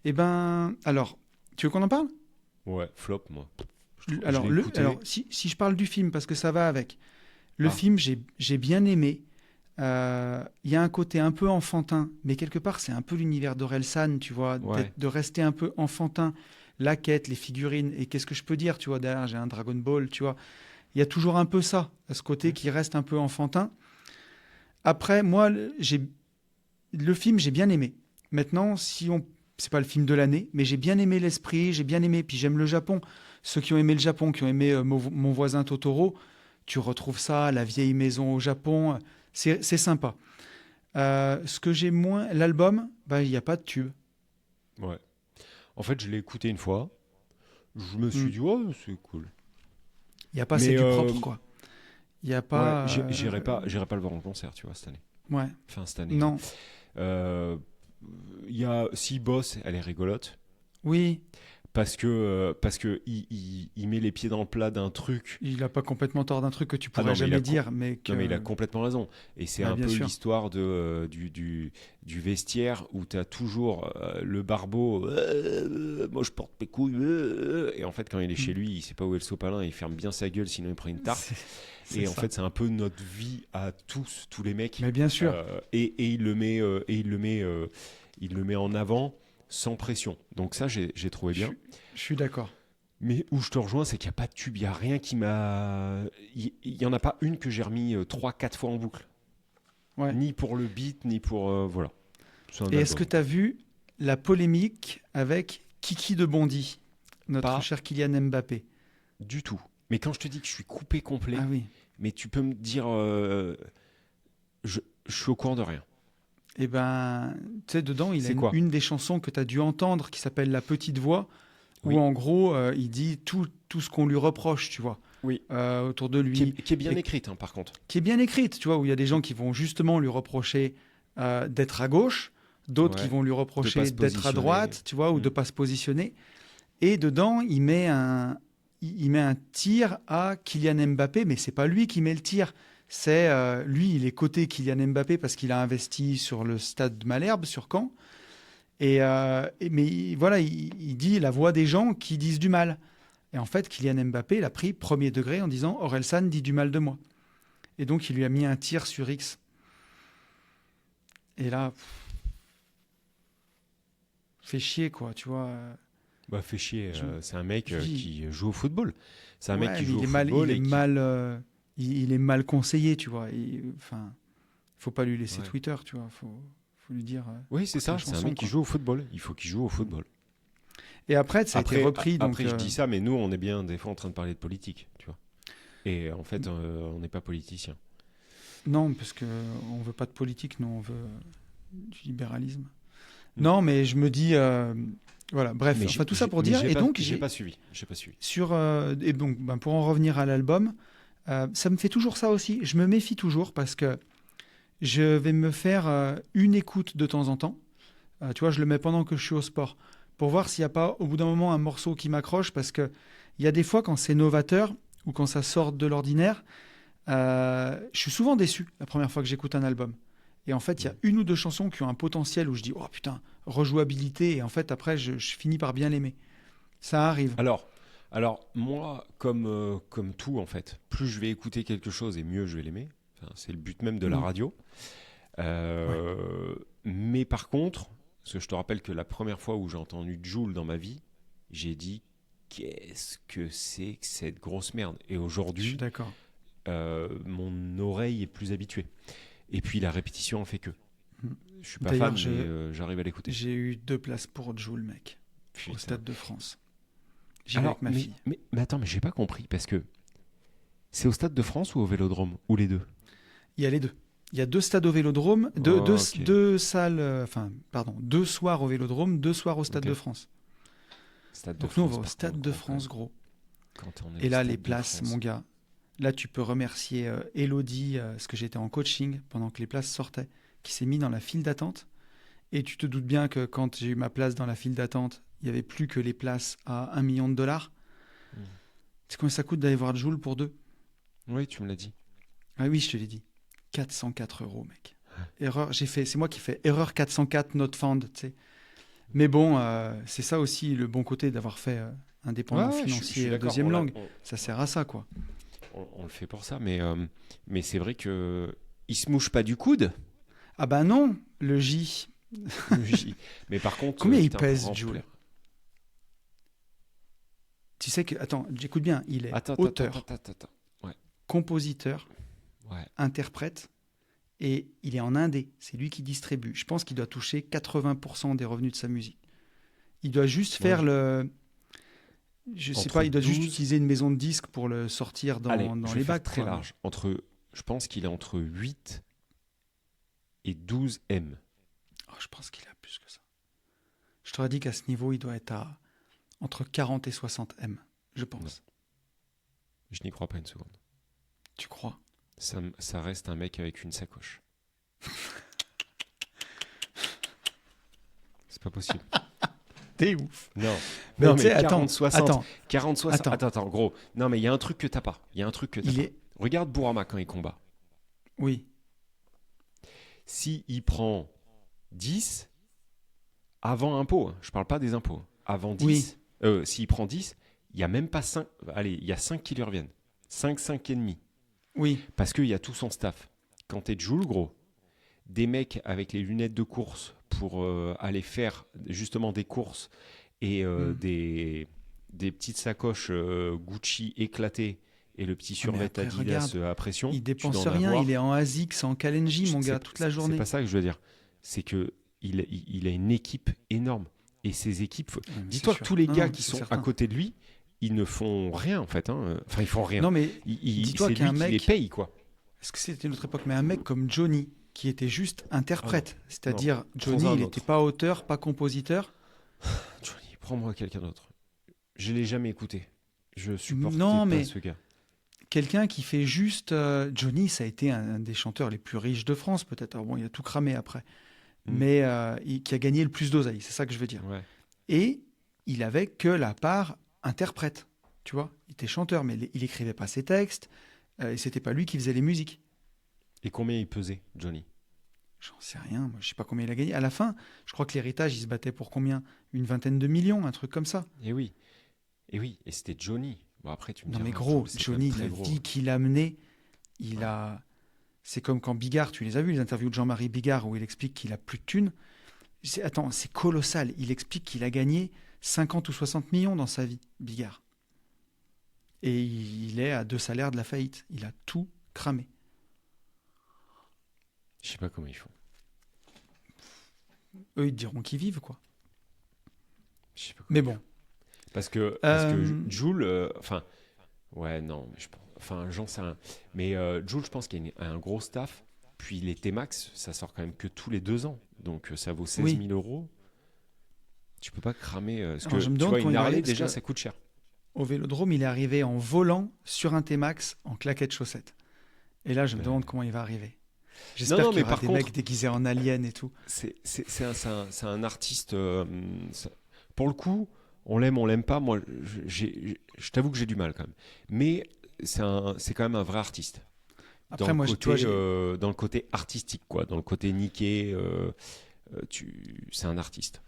Eh ben alors, tu veux qu'on en parle ? Ouais, flop moi. Alors si je parle du film parce que ça va avec. Le film j'ai bien aimé. Il y a un côté un peu enfantin, mais quelque part, c'est un peu l'univers d'Orelsan, tu vois, de rester un peu enfantin. La quête, les figurines, et qu'est-ce que je peux dire, tu vois, derrière, j'ai un Dragon Ball, tu vois. Il y a toujours un peu ça, ce côté qui reste un peu enfantin. Après, moi, le film, j'ai bien aimé. Maintenant, c'est pas le film de l'année, mais j'ai bien aimé l'esprit, j'ai bien aimé, puis j'aime le Japon. Ceux qui ont aimé le Japon, qui ont aimé Mon voisin Totoro, tu retrouves ça, la vieille maison au Japon, c'est sympa. Ce que j'ai moins, l'album, il n'y a pas de tube. Ouais. En fait, je l'ai écouté une fois. Je me suis dit, oh, c'est cool. Il n'y a pas, c'est du propre, quoi. Il n'y a pas. Ouais, j'irai pas le voir en concert, tu vois, cette année. Ouais. Enfin, cette année. Non. Il y a si Boss, elle est rigolote. Oui. Parce que il met les pieds dans le plat d'un truc. Il n'a pas complètement tort d'un truc que tu pourrais jamais dire, mais que... Non, mais il a complètement raison. Et c'est un peu l'histoire du vestiaire où tu as toujours le barbeau. Moi, je porte mes couilles. Et en fait, quand il est chez lui, il sait pas où est le sopalin. Il ferme bien sa gueule, sinon il prend une tarte. Et en fait, c'est un peu notre vie à tous les mecs. Mais bien sûr. Et il le met en avant. Sans pression. Donc ça, j'ai trouvé bien. Je suis d'accord. Mais où je te rejoins, c'est qu'il n'y a pas de tube. Il n'y a rien qui m'a... Il n'y en a pas une que j'ai remis 3-4 fois en boucle. Ouais. Ni pour le beat, ni pour... voilà. Et est-ce que tu as vu la polémique avec Kiki de Bondy, notre cher Kylian Mbappé? Du tout. Mais quand je te dis que je suis coupé complet, mais tu peux me dire... je suis au courant de rien. Eh ben, tu sais, dedans, il a une des chansons que tu as dû entendre qui s'appelle La Petite Voix, où en gros, il dit tout ce qu'on lui reproche, tu vois, autour de lui. Qui est bien écrite, par contre. Qui est bien écrite, tu vois, où il y a des gens qui vont justement lui reprocher d'être à gauche, d'autres qui vont lui reprocher d'être à droite, tu vois, ou de ne pas se positionner. Et dedans, il met un tir à Kylian Mbappé, mais c'est pas lui qui met le tir. C'est lui, il est côté Kylian Mbappé parce qu'il a investi sur le stade de Malherbe, sur Caen. Mais voilà, il dit la voix des gens qui disent du mal. Et en fait, Kylian Mbappé l'a pris premier degré en disant Orelsan dit du mal de moi. Et donc, il lui a mis un tir sur X. Et là, fait chier, quoi, tu vois. Fait chier. C'est un mec qui joue au football. C'est un mec qui joue au football. Il est mal conseillé, tu vois. Enfin, faut pas lui laisser Twitter, tu vois. Faut lui dire. Oui, c'est ça. C'est un mec qui joue au football. Il faut qu'il joue au football. Et après, ça a été repris. Après, je dis ça, mais nous, on est bien des fois en train de parler de politique, tu vois. Et en fait, on n'est pas politicien. Non, parce que on veut pas de politique, nous, on veut du libéralisme. Non, mais je me dis. Voilà, bref, tout ça pour dire. Et donc, j'ai pas suivi. Et donc, pour en revenir à l'album. Ça me fait toujours ça aussi. Je me méfie toujours parce que je vais me faire une écoute de temps en temps. Tu vois, je le mets pendant que je suis au sport pour voir s'il n'y a pas au bout d'un moment un morceau qui m'accroche parce qu'il y a des fois quand c'est novateur ou quand ça sort de l'ordinaire, je suis souvent déçu la première fois que j'écoute un album. Et en fait, il y a une ou deux chansons qui ont un potentiel où je dis « Oh putain, rejouabilité » et en fait, après, je finis par bien l'aimer. Ça arrive. Alors, moi, comme tout, en fait, plus je vais écouter quelque chose et mieux je vais l'aimer. Enfin, c'est le but même de la radio. Mais par contre, parce que je te rappelle que la première fois où j'ai entendu Jul dans ma vie, j'ai dit « Qu'est-ce que c'est que cette grosse merde ?» Et aujourd'hui, je suis d'accord. Mon oreille est plus habituée. Et puis, la répétition en fait que. Je suis pas fan, mais j'arrive à l'écouter. J'ai eu 2 places pour Jul, mec, au Stade de France. Avec ma fille. Mais attends, mais j'ai pas compris parce que c'est au Stade de France ou au Vélodrome ou les deux? Il y a les deux. Il y a 2 stades au Vélodrome, 2 salles, 2 soirs au Vélodrome, 2 soirs au Stade de France. Donc nous on va au Stade de France, gros. Et là les places, mon gars. Là tu peux remercier Elodie, parce que j'étais en coaching pendant que les places sortaient, qui s'est mis dans la file d'attente. Et tu te doutes bien que quand j'ai eu ma place dans la file d'attente, il n'y avait plus que les places à $1 million. Tu sais combien ça coûte d'aller voir Jul pour 2? Oui, tu me l'as dit. Ah oui, je te l'ai dit. 404 €, mec. Erreur, c'est moi qui fais erreur 404 not found, tu sais. Mais bon, c'est ça aussi le bon côté d'avoir fait indépendant financier deuxième langue. Ça sert à ça, quoi. On le fait pour ça, mais c'est vrai que Il se mouche pas du coude. Ah bah non, le J. Mais par contre, combien il pèse, Jul? Tu sais que, attends, j'écoute bien, il est auteur, compositeur, interprète, et il est en indé, c'est lui qui distribue. Je pense qu'il doit toucher 80% des revenus de sa musique. Il doit juste faire je sais pas, il doit juste utiliser une maison de disques pour le sortir dans les bacs. Très large. Je pense qu'il est entre 8 et 12 M. Oh, je pense qu'il a plus que ça. Je t'aurais dit qu'à ce niveau, il doit être à entre 40 et 60 M, je pense. Non. Je n'y crois pas une seconde. Tu crois? Ça reste un mec avec une sacoche. C'est pas possible. T'es ouf. Non. Mais non, mais 40, 60. 40, 60. Attends, gros. Non, mais il y a un truc que t'as pas. Regarde Bourama quand il combat. Oui. S'il prend 10 avant impôt, je parle pas des impôts, avant 10, s'il prend 10, il n'y a même pas 5. Allez, il y a 5 qui lui reviennent. 5 et demi. Oui. Parce qu'il y a tout son staff. Quand t'es Jul, gros, des mecs avec les lunettes de course pour aller faire justement des courses et des petites sacoches Gucci éclatées et le petit survêt Adidas à pression. Il dépense rien, il est en ASICS, en Kalenji, mon gars, toute la journée. C'est pas ça que je veux dire. C'est que il a une équipe énorme. Et ces équipes, dis-toi que tous les gars qui sont à côté de lui, ils ne font rien en fait. Enfin, ils font rien. Non, mais dis-toi qu'un mec les paye, quoi. Est-ce que c'était notre époque? Mais un mec comme Johnny, qui était juste interprète, c'est-à-dire Johnny, il n'était pas auteur, pas compositeur. Johnny, prends-moi quelqu'un d'autre. Je l'ai jamais écouté. Je supporte pas ce gars. Quelqu'un qui fait juste... Johnny, ça a été un des chanteurs les plus riches de France, peut-être. Alors bon, il a tout cramé après. Mais qui a gagné le plus d'oseille, c'est ça que je veux dire. Ouais. Et il avait que la part interprète, tu vois. Il était chanteur, mais il écrivait pas ses textes, et c'était pas lui qui faisait les musiques. Et combien il pesait, Johnny? J'en sais rien, moi, je sais pas combien il a gagné. À la fin, je crois que l'héritage, il se battait pour combien? Une 20aine de millions, un truc comme ça. Et oui, et c'était Johnny. Bon, après, tu me dis. Non mais gros, Johnny, la vie qu'il a menée, c'est comme quand Bigard, tu les as vus, les interviews de Jean-Marie Bigard, où il explique qu'il a plus de thunes. C'est colossal. Il explique qu'il a gagné 50 ou 60 millions dans sa vie, Bigard. Et il est à 2 salaires de la faillite. Il a tout cramé. Je sais pas comment ils font. Eux, ils te diront qu'ils vivent, quoi. Je sais pas comment mais bon. Parce que Jul, j'en sais rien. Mais Jul, je pense qu'il y a un gros staff. Puis les T-Max, ça sort quand même que tous les 2 ans. Donc ça vaut 16 000 euros. Tu peux pas cramer. Parce que tu vois, une Harley, déjà, ça coûte cher. Au Vélodrome, il est arrivé en volant sur un T-Max en claquettes chaussettes. Et là, je me demande comment il va arriver. J'espère qu'il y aura des mecs déguisés en alien et tout. C'est un artiste... pour le coup, on l'aime pas. Moi, je t'avoue que j'ai du mal quand même. Mais c'est quand même un vrai artiste. Après, dans le côté artistique, quoi. Dans le côté niqué, c'est un artiste.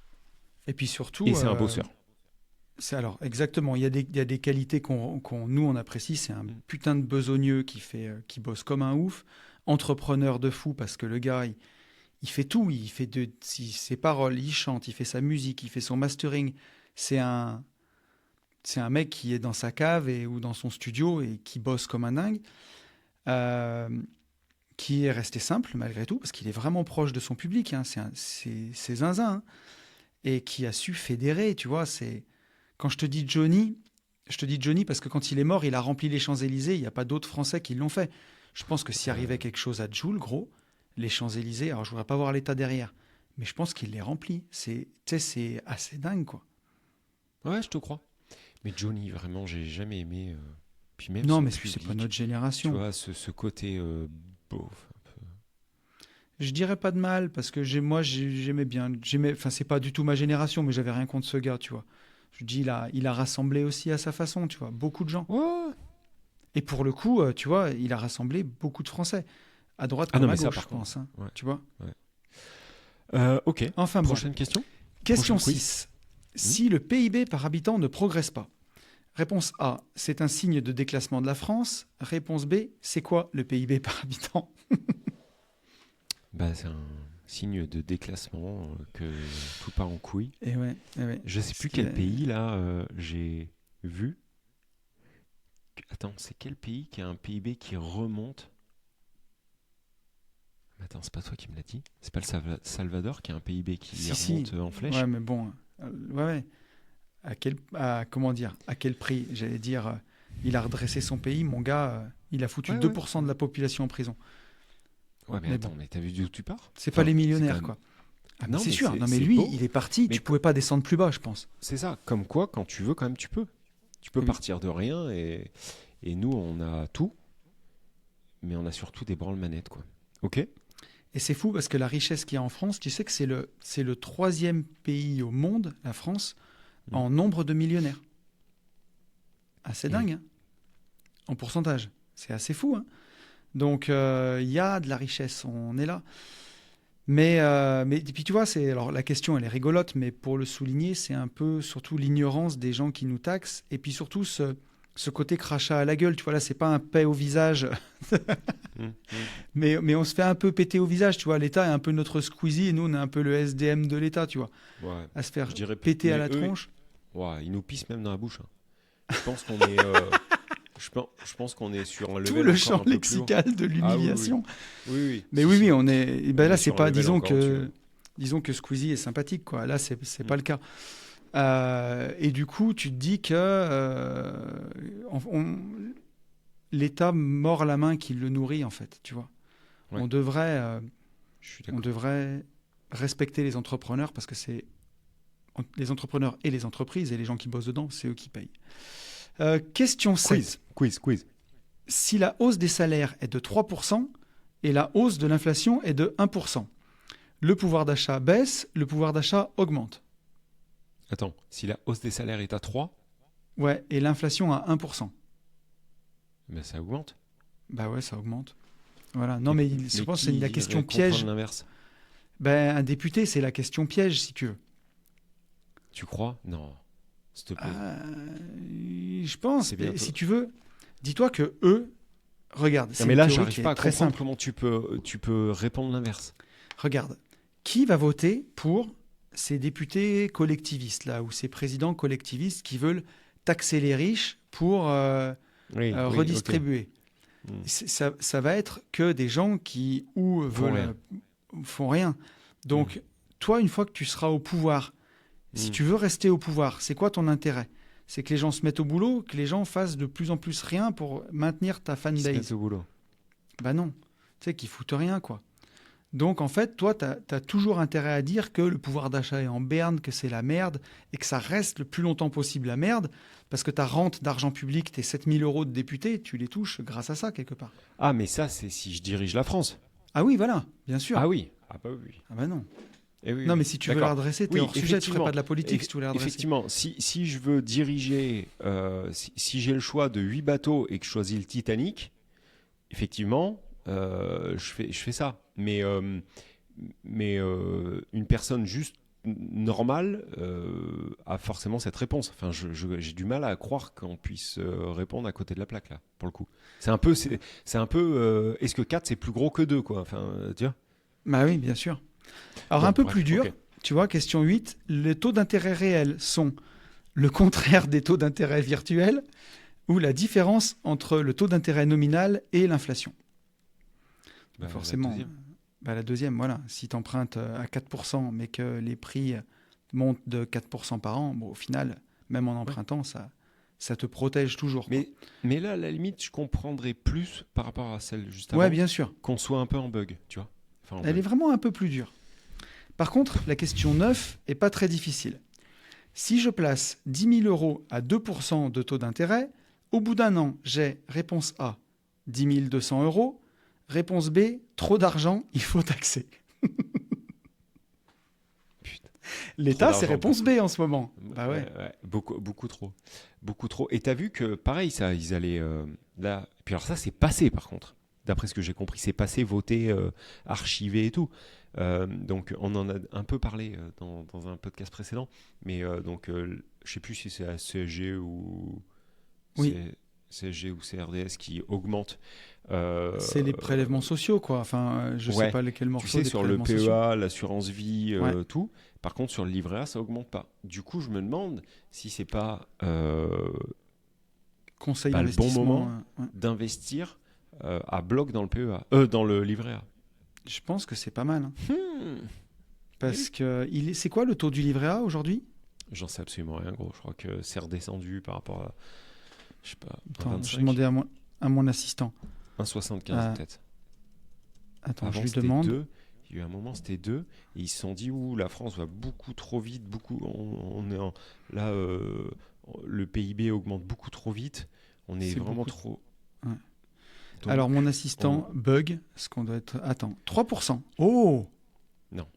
Et puis surtout... Et c'est un bosseur. Alors, exactement. Il y a des qualités nous, on apprécie. C'est un putain de besogneux qui bosse comme un ouf. Entrepreneur de fou, parce que le gars, il fait tout. Il fait ses paroles, il chante, il fait sa musique, il fait son mastering. C'est un mec qui est dans sa cave ou dans son studio et qui bosse comme un dingue. Qui est resté simple malgré tout, parce qu'il est vraiment proche de son public. Hein. C'est zinzin. Hein. Et qui a su fédérer, tu vois. Quand je te dis Johnny parce que quand il est mort, il a rempli les Champs-Élysées. Il n'y a pas d'autres Français qui l'ont fait. Je pense que s'il arrivait quelque chose à Jul, gros, les Champs-Élysées, alors je ne voudrais pas voir l'état derrière, mais je pense qu'il les remplit. C'est assez dingue, quoi. Ouais, je te crois. Mais Johnny, vraiment, j'ai jamais aimé. Puis même non, mais c'est pas notre génération. Tu vois, ce côté beauf. Un peu. Je dirais pas de mal, parce que j'aimais bien. Enfin, c'est pas du tout ma génération, mais j'avais rien contre ce gars, tu vois. Je dis, il a rassemblé aussi à sa façon, tu vois, beaucoup de gens. Ouais. Et pour le coup, tu vois, il a rassemblé beaucoup de Français. À droite comme à gauche, je pense. Hein, ouais. Tu vois. Ouais. Ok. Enfin, prochaine question. Question 6. Si le PIB par habitant ne progresse pas. Réponse A, c'est un signe de déclassement de la France. Réponse B, c'est quoi le PIB par habitant? C'est un signe de déclassement, que tout part en couille. Et ouais. Je sais plus quel pays, là, j'ai vu. Attends, c'est quel pays qui a un PIB qui remonte? Attends, c'est pas toi qui me l'as dit? C'est pas le Salvador qui a un PIB qui remonte en flèche? Ouais, mais bon, ouais. Comment dire, à quel prix? J'allais dire, il a redressé son pays, mon gars, il a foutu 2% de la population en prison. Ouais, mais attends, mais t'as vu d'où tu pars? C'est pas les millionnaires, quoi. Ah, non, c'est sûr. Non, mais lui, beau. Il est parti, tu pouvais pas descendre plus bas, je pense. C'est ça, comme quoi, quand tu veux, quand même, tu peux. Tu peux partir de rien, et nous, on a tout, mais on a surtout des branle-manettes, quoi. Ok? Et c'est fou, parce que la richesse qu'il y a en France, tu sais que c'est le 3e pays au monde, la France, en nombre de millionnaires. Assez dingue, hein, en pourcentage. C'est assez fou, hein. Donc, il y a de la richesse, on est là. Mais puis tu vois, alors la question, elle est rigolote, mais pour le souligner, c'est un peu surtout l'ignorance des gens qui nous taxent, et puis surtout ce côté crachat à la gueule. Tu vois, là, c'est pas un paix au visage, mais on se fait un peu péter au visage, tu vois. L'État est un peu notre Squeezie, et nous, on est un peu le SDM de l'État, tu vois. Ouais, à se faire péter à la tronche. Ouais, ils nous pissent même dans la bouche, hein. Je pense qu'on est... Je pense qu'on est sur un level tout le champ lexical de l'humiliation. Oui. Mais oui, on est. Et ben là, c'est pas. Disons que Squeezie est sympathique, quoi. Là, c'est pas le cas. Et du coup, tu te dis que l'État mord la main qui le nourrit, en fait. Tu vois. Ouais. On devrait respecter les entrepreneurs, parce que c'est les entrepreneurs et les entreprises et les gens qui bossent dedans, c'est eux qui payent. Question 7. Quiz. Si la hausse des salaires est de 3% et la hausse de l'inflation est de 1%, le pouvoir d'achat baisse, le pouvoir d'achat augmente. Attends, si la hausse des salaires est à 3? Ouais, et l'inflation à 1%. Ben ça augmente. Bah ouais, ça augmente. Voilà. Non, mais je pense que c'est la question piège. L'inverse. Ben, un député, c'est la question piège, si tu veux. Tu crois? Non. S'il te plaît. Je pense. Si tu veux, dis-toi que eux, regarde. Non, mais là, j'arrive pas à comprendre comment tu peux répondre l'inverse. Regarde, qui va voter pour ces députés collectivistes là, ou ces présidents collectivistes qui veulent taxer les riches pour redistribuer? Okay. Ça va être que des gens qui font rien. Donc, toi, une fois que tu seras au pouvoir, si tu veux rester au pouvoir, c'est quoi ton intérêt? C'est que les gens se mettent au boulot, que les gens fassent de plus en plus rien pour maintenir ta fanbase. Ils se mettent au boulot. Bah non, tu sais qu'ils foutent rien, quoi. Donc en fait, toi, tu as toujours intérêt à dire que le pouvoir d'achat est en berne, que c'est la merde, et que ça reste le plus longtemps possible la merde, parce que ta rente d'argent public, tes 7 000 € de député, tu les touches grâce à ça, quelque part. Ah, mais ça, c'est si je dirige la France. Ah oui, voilà, bien sûr. Ah oui. Ah bah oui. Ah bah non. Oui, non, mais si tu veux la redresser, t'es hors sujet, tu ne ferais pas de la politique si tu voulais la redresser. Effectivement, si je veux diriger, si j'ai le choix de 8 bateaux et que je choisis le Titanic, effectivement, je fais ça. Mais une personne juste normale a forcément cette réponse. Enfin, j'ai du mal à croire qu'on puisse répondre à côté de la plaque, là, pour le coup. C'est un peu est-ce que 4, c'est plus gros que 2, quoi? Enfin, tu vois? Bah oui, bien sûr. Alors, un peu plus dur, tu vois, question 8, les taux d'intérêt réels sont le contraire des taux d'intérêt virtuels ou la différence entre le taux d'intérêt nominal et l'inflation. Forcément, la deuxième, voilà. Si tu empruntes à 4%, mais que les prix montent de 4% par an, au final, même en empruntant, ça te protège toujours. Mais là, à la limite, je comprendrais plus par rapport à celle juste avant. Ouais, bien sûr. Qu'on soit un peu en bug, tu vois. Elle est vraiment un peu plus dure. Par contre, la question 9 n'est pas très difficile. Si je place 10 000 € à 2% de taux d'intérêt, au bout d'un an, j'ai réponse A, 10 200 €, réponse B, trop d'argent, il faut taxer. Putain. L'État, c'est réponse B en ce moment. Bah ouais. Beaucoup trop. Beaucoup trop. Et tu as vu que, pareil, ça, ils allaient... là... Puis alors ça, c'est passé, par contre. D'après ce que j'ai compris, c'est passé, voté, archivé et tout. Donc, on en a un peu parlé dans un podcast précédent. Mais donc, je ne sais plus si c'est la CSG ou... Oui. CSG ou CRDS qui augmentent. C'est les prélèvements sociaux, quoi. Enfin, je sais pas lesquels morceaux. Tu sais, des sur le PEA, sociaux. l'assurance vie, tout. Par contre, sur le livret A, ça augmente pas. Du coup, je me demande si c'est pas Conseil le bon moment ouais. d'investir à bloc dans le PEA, dans le livret A. Je pense que c'est pas mal. Hein. Parce que c'est quoi le taux du livret A aujourd'hui ? J'en sais absolument rien, gros. Je crois que c'est redescendu par rapport à, je sais pas, Attends, je vais demander à mon assistant. 1,75 peut-être. Attends, avant, je lui demande. 2. Il y a eu un moment, c'était 2. Et ils se sont dit, la France va beaucoup trop vite. Là, le PIB augmente beaucoup trop vite. On est vraiment trop... Ouais. Donc, alors, mon assistant bug, ce qu'on doit être... Attends, 3%. Oh ! Non,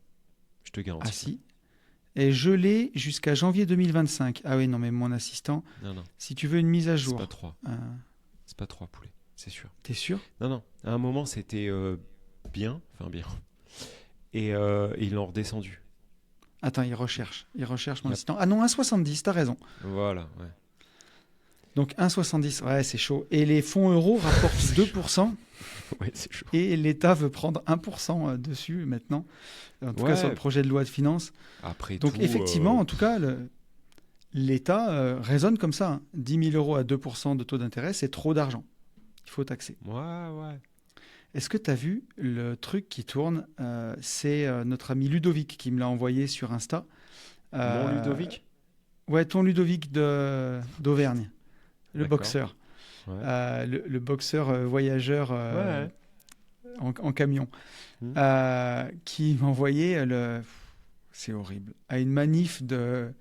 je te garantis. Ah si. Et je l'ai jusqu'à janvier 2025. Ah oui, non, mais mon assistant, non. Si tu veux une mise à jour... C'est pas 3. C'est pas 3 poulets, c'est sûr. T'es sûr ? Non. À un moment, c'était bien. Et ils l'ont redescendu. Attends, il recherche mon assistant. Ah non, 1,70, t'as raison. Voilà, ouais. Donc 1,70, ouais, c'est chaud. Et les fonds euros rapportent 2%. Ouais, c'est chaud. Et l'État veut prendre 1% dessus maintenant. En tout cas, sur le projet de loi de finances. Après donc tout, effectivement, en tout cas, l'État raisonne comme ça. Hein. 10 000 euros à 2% de taux d'intérêt, c'est trop d'argent. Il faut taxer. Ouais. Est-ce que tu as vu le truc qui tourne c'est notre ami Ludovic qui me l'a envoyé sur Insta. Mon Ludovic ? Ouais, ton Ludovic d'Auvergne. Le boxeur. Ouais. Le boxeur voyageur en camion. Qui m'envoyait c'est horrible. À une manif de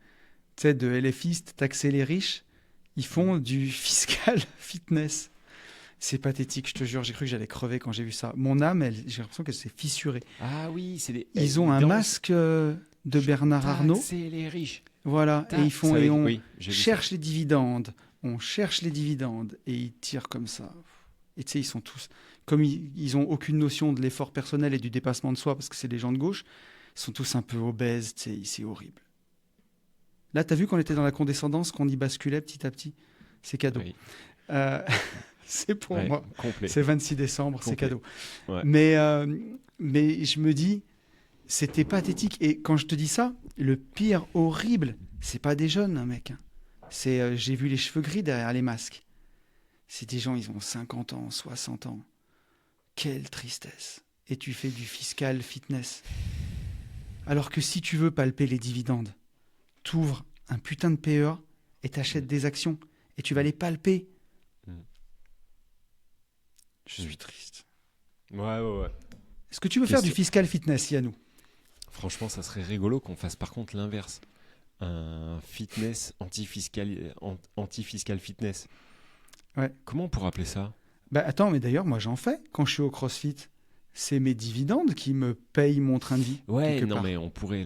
LFistes, taxer les riches. Ils font du fiscal fitness. C'est pathétique, je te jure. J'ai cru que j'allais crever quand j'ai vu ça. Mon âme, j'ai l'impression qu'elle s'est fissurée. Ah oui, ils ont un masque de Bernard Arnault. Taxer les riches. Voilà, et ils font et on cherche les dividendes. On cherche les dividendes et ils tirent comme ça. Et tu sais, ils sont tous comme ils ont aucune notion de l'effort personnel et du dépassement de soi parce que c'est des gens de gauche. Ils sont tous un peu obèses, tu sais, c'est horrible. Là, t'as vu qu'on était dans la condescendance, qu'on y basculait petit à petit. C'est cadeau. Oui. C'est pour moi. Complet. C'est 26 décembre, c'est cadeau. Ouais. Mais je me dis, c'était pathétique. Et quand je te dis ça, le pire horrible, c'est pas des jeunes, mec. C'est, j'ai vu les cheveux gris derrière les masques. C'est des gens, ils ont 50 ans, 60 ans. Quelle tristesse. Et tu fais du fiscal fitness. Alors que si tu veux palper les dividendes, t'ouvres un putain de PEA et t'achètes des actions. Et tu vas les palper. Je suis triste. Ouais. Est-ce que tu veux faire du fiscal fitness, Yannou ? Franchement, ça serait rigolo qu'on fasse par contre l'inverse. Un fitness anti-fiscal fitness. Ouais. Comment on pourrait appeler ça ? Attends, mais d'ailleurs, moi j'en fais quand je suis au CrossFit. C'est mes dividendes qui me payent mon train de vie. Ouais, non, mais on pourrait...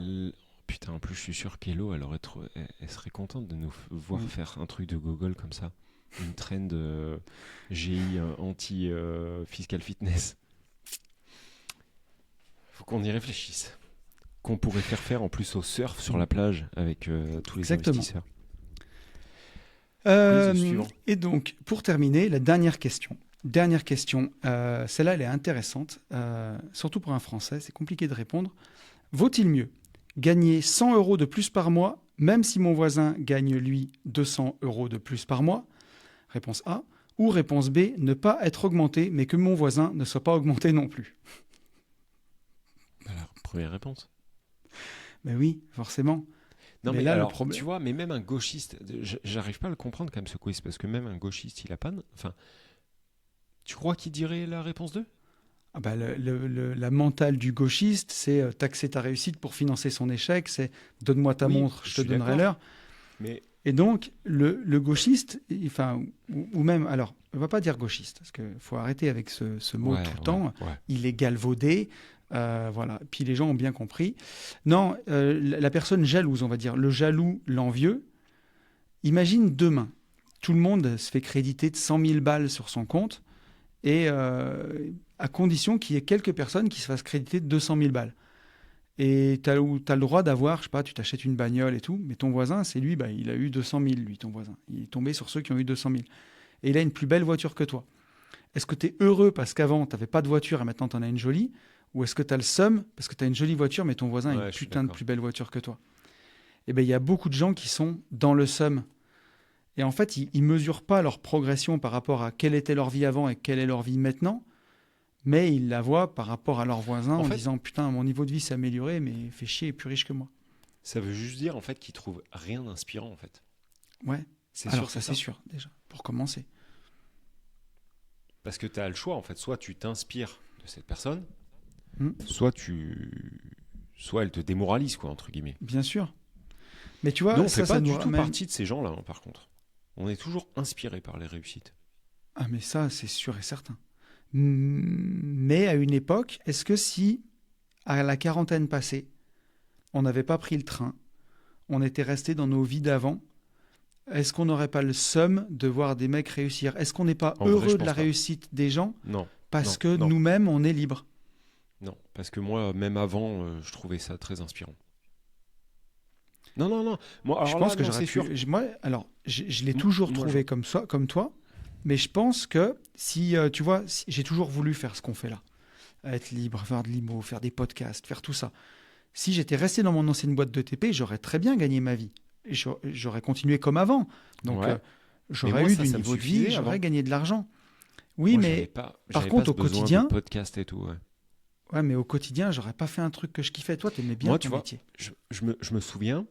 Putain, en plus, je suis sûr qu'Hello, elle serait contente de nous voir faire un truc de Google comme ça. Une trend GI anti-fiscal fitness. Faut qu'on y réfléchisse. Qu'on pourrait faire en plus au surf sur la plage avec tous les investisseurs. Et donc, pour terminer, la dernière question. Celle-là, elle est intéressante, surtout pour un Français. C'est compliqué de répondre. Vaut-il mieux gagner 100 euros de plus par mois, même si mon voisin gagne, lui, 200 euros de plus par mois ? Réponse A. Ou réponse B, ne pas être augmenté, mais que mon voisin ne soit pas augmenté non plus. Alors, première réponse. Mais oui, forcément. Non, mais là, alors, tu vois, mais même un gauchiste, j'arrive pas à le comprendre quand même ce quiz, parce que même un gauchiste, il a pas... Enfin, tu crois qu'il dirait la réponse 2 ? La mentale du gauchiste, c'est taxer ta réussite pour financer son échec, c'est donne-moi ta montre, je te donnerai l'heure. Mais... Et donc, le gauchiste, enfin, ou même, alors, on ne va pas dire gauchiste, parce qu'il faut arrêter avec ce mot tout le temps, il est galvaudé, voilà. Puis les gens ont bien compris. Non, la personne jalouse, on va dire, le jaloux, l'envieux, imagine demain, tout le monde se fait créditer de 100 000 balles sur son compte, et à condition qu'il y ait quelques personnes qui se fassent créditer de 200 000 balles. Et tu as le droit d'avoir, je sais pas, tu t'achètes une bagnole et tout, mais ton voisin, c'est lui, il a eu 200 000, lui, ton voisin. Il est tombé sur ceux qui ont eu 200 000. et il a une plus belle voiture que toi. Est-ce que tu es heureux parce qu'avant, tu n'avais pas de voiture et maintenant, tu en as une jolie? Ou est-ce que tu as le seum parce que tu as une jolie voiture, mais ton voisin a une putain de plus belle voiture que toi? Eh bien, il y a beaucoup de gens qui sont dans le seum. Et en fait, ils ne mesurent pas leur progression par rapport à quelle était leur vie avant et quelle est leur vie maintenant, mais ils la voient par rapport à leurs voisins en disant « Putain, mon niveau de vie s'est amélioré, mais fait chier, il est plus riche que moi. » Ça veut juste dire en fait qu'ils trouvent rien d'inspirant en fait. Ouais. Alors ça, c'est sûr, déjà, pour commencer. Parce que tu as le choix en fait. Soit tu t'inspires de cette personne, soit elle te démoralise, quoi, entre guillemets. Bien sûr. Mais tu vois, nous, on ne fait pas du tout partie de ces gens-là, hein, par contre. On est toujours inspiré par les réussites. Ah, mais ça, c'est sûr et certain. Mais à une époque, est-ce que si, à la quarantaine passée, on n'avait pas pris le train, on était resté dans nos vies d'avant, est-ce qu'on n'aurait pas le seum de voir des mecs réussir? Est-ce qu'on n'est pas heureux de la réussite des gens? Non. Parce que nous-mêmes, on est libres. Non, parce que moi, même avant, je trouvais ça très inspirant. Non. Moi, alors je pense que j'aurais pu. Moi, alors, je l'ai toujours trouvé comme toi, mais je pense que si tu vois, j'ai toujours voulu faire ce qu'on fait là, être libre, faire de l'IMO, faire des podcasts, faire tout ça. Si j'étais resté dans mon ancienne boîte de TP, j'aurais très bien gagné ma vie. J'aurais continué comme avant. Donc, j'aurais eu du niveau de vie, j'aurais gagné de l'argent. Oui, moi, mais par contre, au quotidien, podcast et tout. Ouais, mais au quotidien, j'aurais pas fait un truc que je kiffais. Toi, t'aimais bien ton métier. Je me souviens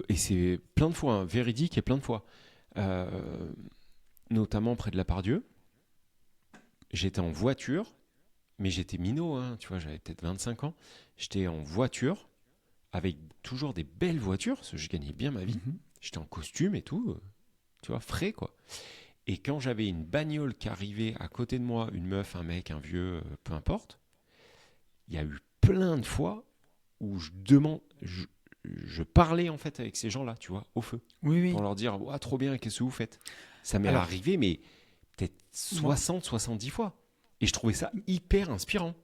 et c'est plein de fois, véridique et plein de fois, notamment près de la Pardieu. J'étais en voiture, mais j'étais minot, hein, tu vois, j'avais peut-être 25 ans. J'étais en voiture avec toujours des belles voitures, parce que je gagnais bien ma vie. J'étais en costume et tout, tu vois, frais, quoi. Et quand j'avais une bagnole qui arrivait à côté de moi, une meuf, un mec, un vieux, peu importe, il y a eu plein de fois où je parlais en fait avec ces gens-là, tu vois, au feu. Oui. Pour leur dire, ouais, trop bien, qu'est-ce que vous faites? Ça m'est arrivé, mais peut-être 70 fois. Et je trouvais ça hyper inspirant.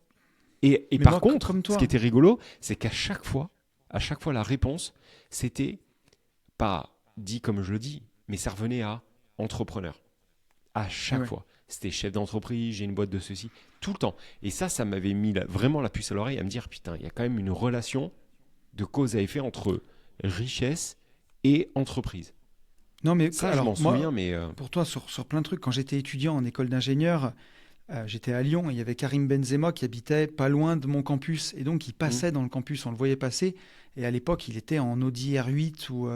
Et par contre, ce qui était rigolo, c'est qu'à chaque fois, la réponse, c'était pas dit comme je le dis, mais ça revenait à entrepreneur. À chaque fois. C'était chef d'entreprise, j'ai une boîte de ceci, tout le temps. Et ça m'avait mis vraiment la puce à l'oreille à me dire, putain, il y a quand même une relation de cause à effet entre richesse et entreprise. Non, mais ça, alors, je m'en souviens, mais... Pour toi, sur plein de trucs, quand j'étais étudiant en école d'ingénieur, j'étais à Lyon, et il y avait Karim Benzema qui habitait pas loin de mon campus, et donc il passait dans le campus, on le voyait passer, et à l'époque, il était en Audi R8, ou...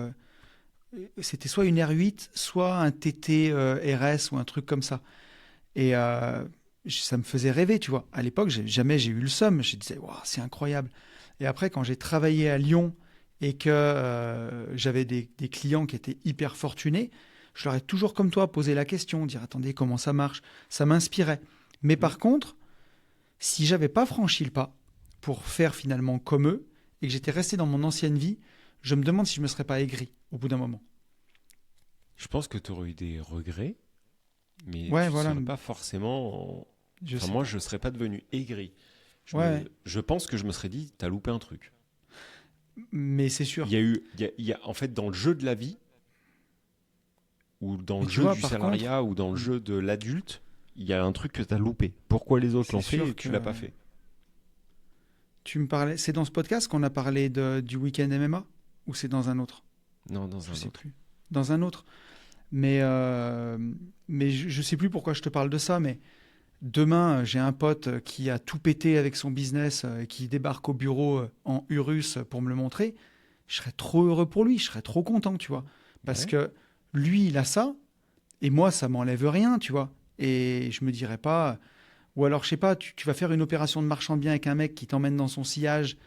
c'était soit une R8, soit un TT RS ou un truc comme ça. Et ça me faisait rêver, tu vois. À l'époque, jamais j'ai eu le seum. Je disais, wow, c'est incroyable. Et après, quand j'ai travaillé à Lyon et que j'avais des clients qui étaient hyper fortunés, je leur ai toujours, comme toi, posé la question, dire, attendez, comment ça marche? Ça m'inspirait. Mais par contre, si j'avais pas franchi le pas pour faire finalement comme eux et que j'étais resté dans mon ancienne vie, je me demande si je me serais pas aigri au bout d'un moment. Je pense que tu aurais eu des regrets, mais tu voilà. serais pas forcément... moi, je ne serais pas devenu aigri. Je pense que je me serais dit, t'as loupé un truc. Mais c'est sûr. Il y a en fait, dans le jeu de la vie, ou dans le jeu du salariat, ou dans le jeu de l'adulte, il y a un truc que t'as loupé. Pourquoi les autres l'ont fait et tu l'as pas fait? Tu me parlais... C'est dans ce podcast qu'on a parlé du week-end MMA? Ou c'est dans un autre? Non, dans un autre. Je sais plus. Dans un autre. Mais je sais plus pourquoi je te parle de ça, mais demain, j'ai un pote qui a tout pété avec son business et qui débarque au bureau en Urus pour me le montrer. Je serais trop heureux pour lui, je serais trop content, tu vois. Parce que lui, il a ça, et moi, ça m'enlève rien, tu vois. Et je me dirais pas... Ou alors, je sais pas, tu vas faire une opération de marchand de biens avec un mec qui t'emmène dans son sillage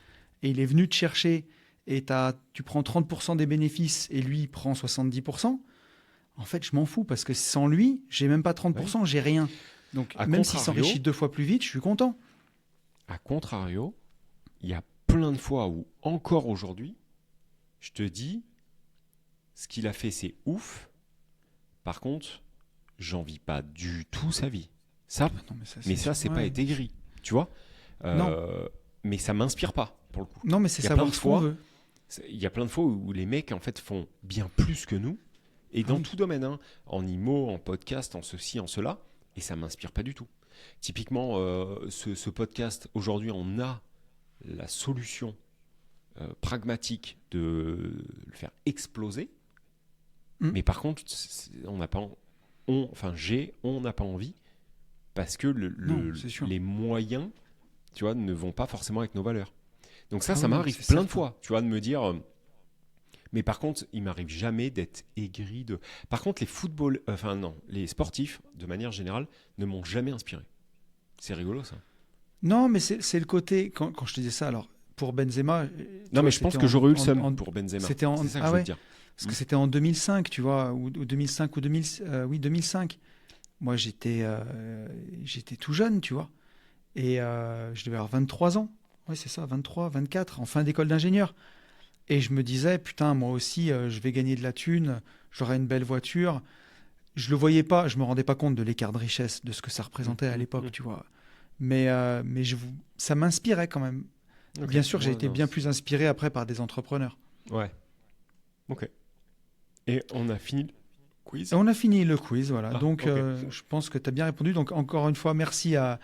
et il est venu te chercher et tu prends 30% des bénéfices et lui, il prend 70%. En fait, je m'en fous parce que sans lui, j'ai même pas 30%, j'ai rien. Donc, même s'il s'enrichit 2 fois plus vite, je suis content. A contrario, il y a plein de fois où, encore aujourd'hui, je te dis, ce qu'il a fait, c'est ouf. Par contre, j'envie pas du tout sa vie. Ça, mais ça, c'est pas être aigri, tu vois. Mais ça m'inspire pas, pour le coup. Non, mais c'est savoir ce qu'on veut. Il y a plein de fois où les mecs, en fait, font bien plus que nous. Et dans tout domaine, hein, en IMO, en podcast, en ceci, en cela, et ça m'inspire pas du tout. Typiquement, ce podcast, aujourd'hui, on a la solution pragmatique de le faire exploser. Mais par contre, on n'a pas envie parce que les moyens, tu vois, ne vont pas forcément avec nos valeurs. Donc ça m'arrive plein de fois, tu vois, de me dire. Mais par contre, il m'arrive jamais d'être aigri de. Par contre, les sportifs, de manière générale, ne m'ont jamais inspiré. C'est rigolo ça. Non, mais c'est le côté quand je te disais ça. Alors pour Benzema. Non, mais je pense que j'aurais eu le seum pour Benzema. C'est ça que je veux dire. Parce que c'était en 2005, tu vois, ou 2005 ou 2005. Moi, j'étais tout jeune, tu vois. Et je devais avoir 23 ans. Ouais, c'est ça, 23, 24, en fin d'école d'ingénieur. Et je me disais, putain, moi aussi, je vais gagner de la thune, j'aurai une belle voiture. Je le voyais pas, je me rendais pas compte de l'écart de richesse, de ce que ça représentait à l'époque, tu vois. Mais ça m'inspirait quand même. Okay. Bien sûr, j'ai été bien plus inspiré après par des entrepreneurs. Ouais. Ok. Et on a fini le quiz. On a fini le quiz, voilà. Donc, je pense que tu as bien répondu. Donc, encore une fois, merci à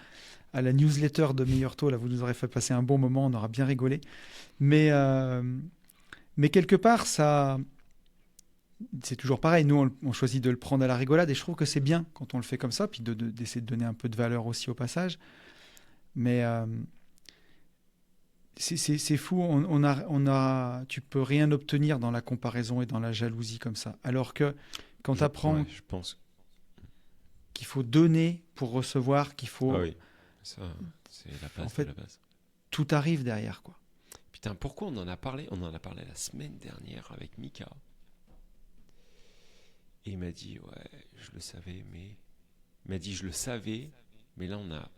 la newsletter de Meilleur Taux. Là, vous nous aurez fait passer un bon moment, on aura bien rigolé. Mais quelque part, ça, c'est toujours pareil. Nous, on choisit de le prendre à la rigolade et je trouve que c'est bien quand on le fait comme ça, puis d'essayer de donner un peu de valeur aussi au passage. Mais c'est fou. Tu peux rien obtenir dans la comparaison et dans la jalousie comme ça. Alors que quand tu apprends qu'il faut donner pour recevoir, qu'il faut... Ah oui, ça, c'est la base de la base. Tout arrive derrière, quoi. Putain, pourquoi on en a parlé ? On en a parlé la semaine dernière avec Mika. Et il m'a dit, je le savais, mais... Il m'a dit, je le savais, mais là, on a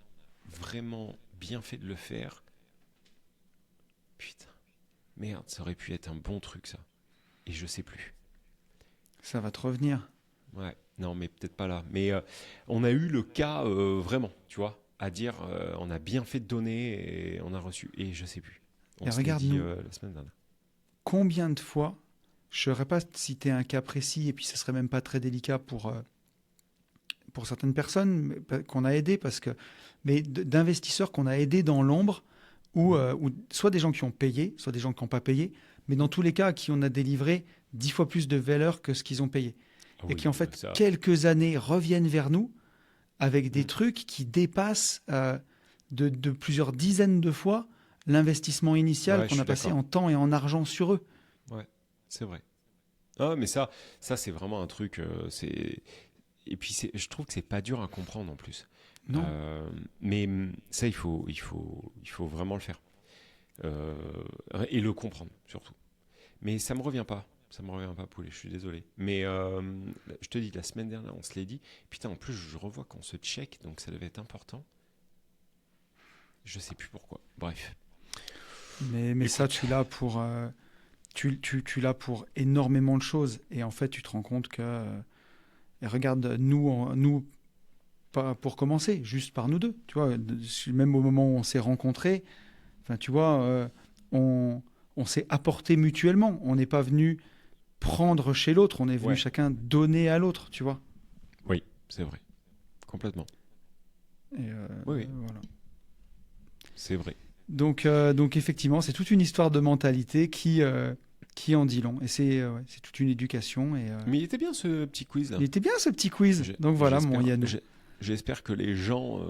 vraiment bien fait de le faire. Putain, merde, ça aurait pu être un bon truc, ça. Et je sais plus. Ça va te revenir. Ouais, non, mais peut-être pas là. Mais on a eu le cas, vraiment, tu vois, à dire, on a bien fait de donner et on a reçu. Et je sais plus. On se l'est dit la semaine dernière. Combien de fois, je ne saurais pas citer un cas précis, et puis ce serait même pas très délicat pour certaines personnes qu'on a aidées, mais d'investisseurs qu'on a aidés dans l'ombre, ou soit des gens qui ont payé, soit des gens qui n'ont pas payé, mais dans tous les cas, à qui on a délivré 10 fois plus de valeur que ce qu'ils ont payé. Et qui, en fait, quelques années reviennent vers nous avec des trucs qui dépassent de plusieurs dizaines de fois l'investissement initial qu'on a passé en temps et en argent sur eux. Ouais, c'est vrai. Ah, mais ça c'est vraiment un truc... Et puis, je trouve que c'est pas dur à comprendre en plus. Non. Mais ça, il faut vraiment le faire. Et le comprendre, surtout. Mais ça me revient pas. Ça me revient pas, Poulet, je suis désolé. Mais je te dis, la semaine dernière, on se l'est dit. Putain, en plus, je revois qu'on se check, donc ça devait être important. Je sais plus pourquoi. Bref. Mais ça, tu l'as pour énormément de choses. Et en fait, tu te rends compte que... et regarde, nous, pas pour commencer, juste par nous deux. Tu vois, même au moment où on s'est rencontrés, enfin, tu vois, on s'est apporté mutuellement. On n'est pas venu prendre chez l'autre, on est venu chacun donner à l'autre, tu vois. Oui, c'est vrai. Complètement. Et oui. Voilà. C'est vrai. Donc effectivement, c'est toute une histoire de mentalité qui en dit long. Et c'est toute une éducation. Mais il était bien ce petit quiz là. Il était bien ce petit quiz. Donc voilà, mon Yann. J'espère que les gens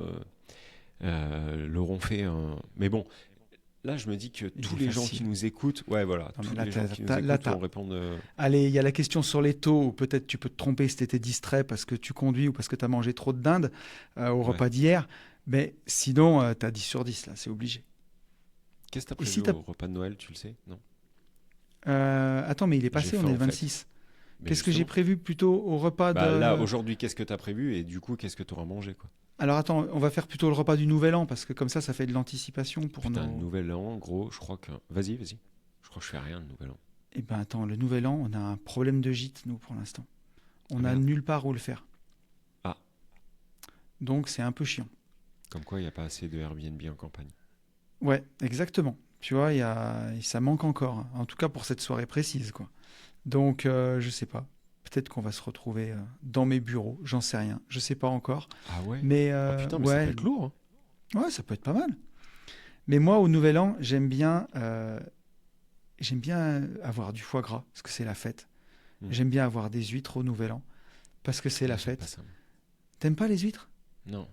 l'auront fait. Mais bon, là je me dis que tous les gens qui nous écoutent, tous les gens qui nous écoutent vont répondre. Allez, il y a la question sur les taux, où peut-être tu peux te tromper si tu étais distrait parce que tu conduis ou parce que tu as mangé trop de dinde au repas d'hier. Mais sinon, tu as 10 sur 10 là, c'est obligé. Qu'est-ce que tu as prévu au repas de Noël, tu le sais? Non. Attends, mais il est passé, on est le 26. Qu'est-ce que j'ai prévu plutôt au repas de... Là, aujourd'hui, qu'est-ce que tu as prévu et du coup, qu'est-ce que tu auras mangé, quoi? Alors attends, on va faire plutôt le repas du Nouvel An parce que comme ça fait de l'anticipation pour le Nouvel An, gros, je crois que... Vas-y. Je crois que je fais rien le Nouvel An. Eh ben attends, le Nouvel An, on a un problème de gîte, nous, pour l'instant. On n'a nulle part où le faire. Ah. Donc c'est un peu chiant. Comme quoi, il n'y a pas assez de Airbnb en campagne. Ouais, exactement. Tu vois, ça manque encore. En tout cas, pour cette soirée précise, quoi. Donc, je sais pas. peut-être qu'on va se retrouver dans mes bureaux. J'en sais rien. Je sais pas encore. Ah ouais. Mais, putain, mais ça peut être lourd. Hein. Ouais, ça peut être pas mal. Mais moi, au Nouvel An, j'aime bien avoir du foie gras parce que c'est la fête. J'aime bien avoir des huîtres au Nouvel An parce que c'est la fête. T'aimes pas les huîtres? Non.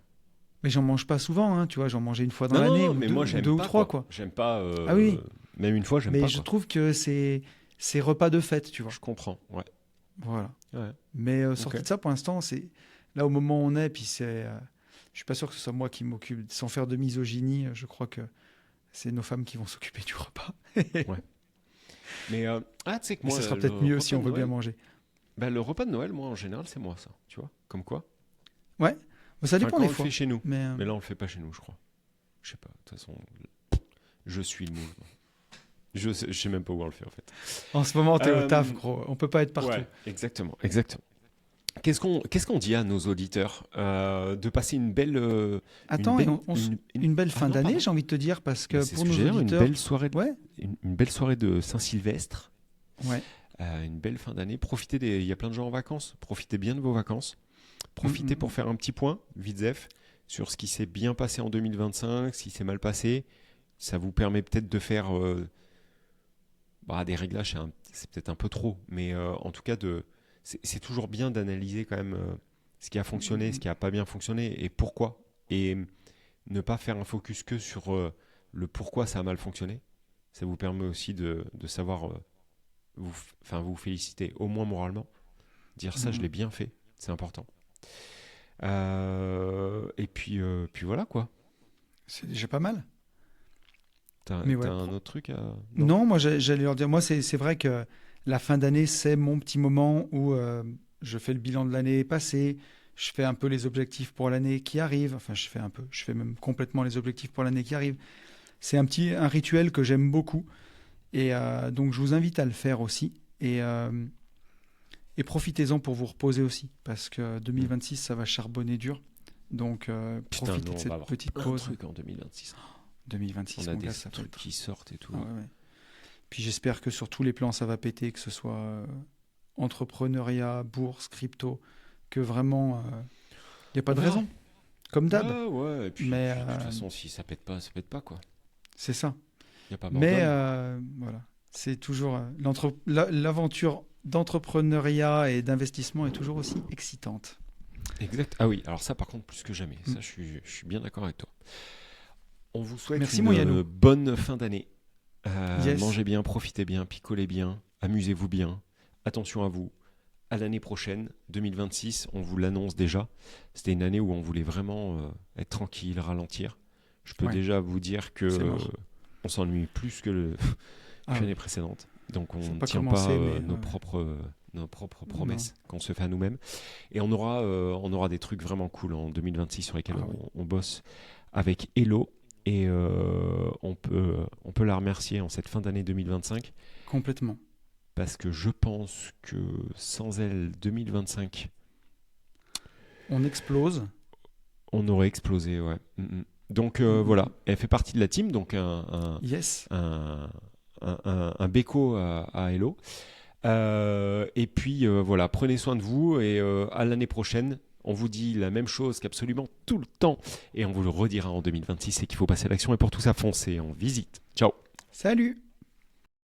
Mais j'en mange pas souvent, hein, tu vois, j'en mangeais une fois dans l'année, ou deux ou trois, quoi. J'aime pas. Ah oui. Même une fois, j'aime pas. Mais je trouve que c'est repas de fête, tu vois. Je comprends, ouais. Voilà. Ouais. Mais sorti de ça, pour l'instant, c'est là au moment où on est, puis c'est. Je suis pas sûr que ce soit moi qui m'occupe, sans faire de misogynie. Je crois que c'est nos femmes qui vont s'occuper du repas. Ouais. Mais tu sais que moi, ça sera peut-être mieux si on veut bien manger. Bah, le repas de Noël, moi, en général, c'est moi, ça. Tu vois, comme quoi. Ouais. Ça dépend des fois. On le fait chez nous. Mais là, on le fait pas chez nous, je crois. Je sais pas. De toute façon, je suis le mouvement. Je sais même pas où on le fait, en fait. En ce moment, t'es au taf, gros. On peut pas être partout. Ouais, exactement. Qu'est-ce qu'on dit à nos auditeurs de passer une belle. Une belle fin d'année, j'ai envie de te dire, parce que pour nos auditeurs, une belle soirée. Une belle soirée de Saint-Sylvestre. Ouais. Une belle fin d'année. Il y a plein de gens en vacances. Profitez bien de vos vacances. Profitez pour faire un petit point, vite-zef, sur ce qui s'est bien passé en 2025, ce qui s'est mal passé. Ça vous permet peut-être de faire des réglages, c'est peut-être un peu trop, mais en tout cas, c'est toujours bien d'analyser quand même ce qui a fonctionné, ce qui n'a pas bien fonctionné et pourquoi. Et ne pas faire un focus que sur le pourquoi ça a mal fonctionné. Ça vous permet aussi de savoir vous féliciter, au moins moralement. Dire ça, je l'ai bien fait, c'est important. Et puis voilà quoi. C'est déjà pas mal. T'as un autre truc à... Non, moi j'allais leur dire, moi c'est vrai que la fin d'année c'est mon petit moment où je fais le bilan de l'année passée, je fais un peu les objectifs pour l'année qui arrive, enfin je fais même complètement les objectifs pour l'année qui arrive. C'est un rituel que j'aime beaucoup et donc je vous invite à le faire aussi et profitez-en pour vous reposer aussi, parce que 2026, ça va charbonner dur. Donc, profitez de cette petite pause. Un truc en 2026. 2026, on a des trucs qui sortent et tout. Ouais. Puis j'espère que sur tous les plans, ça va péter, que ce soit entrepreneuriat, bourse, crypto, que vraiment, il n'y a pas de raison. Comme d'hab. Ouais. Et puis, de toute façon, si ça pète pas, quoi. C'est ça. Il n'y a pas Mais voilà, c'est toujours... l'aventure d'entrepreneuriat et d'investissement est toujours aussi excitante. Exact. Ah oui, alors ça par contre plus que jamais. Ça, je suis bien d'accord avec toi. On vous souhaite une bonne fin d'année. Yes. Mangez bien, profitez bien, picolez bien, amusez-vous bien. Attention à vous. À l'année prochaine, 2026, on vous l'annonce déjà. C'était une année où on voulait vraiment être tranquille, ralentir. Je peux déjà vous dire que on s'ennuie plus que l'année précédente. Donc on ne tient pas nos propres promesses qu'on se fait à nous-mêmes. Et on aura des trucs vraiment cool en 2026 sur lesquels on bosse avec Hello. Et on peut la remercier en cette fin d'année 2025. Complètement. Parce que je pense que sans elle, 2025... On explose. On aurait explosé, ouais. Donc voilà, elle fait partie de la team, donc un béco à Hello. Et puis voilà, prenez soin de vous et à l'année prochaine. On vous dit la même chose qu'absolument tout le temps et on vous le redira en 2026, c'est qu'il faut passer à l'action et pour tout ça, foncez en visite. Ciao. Salut.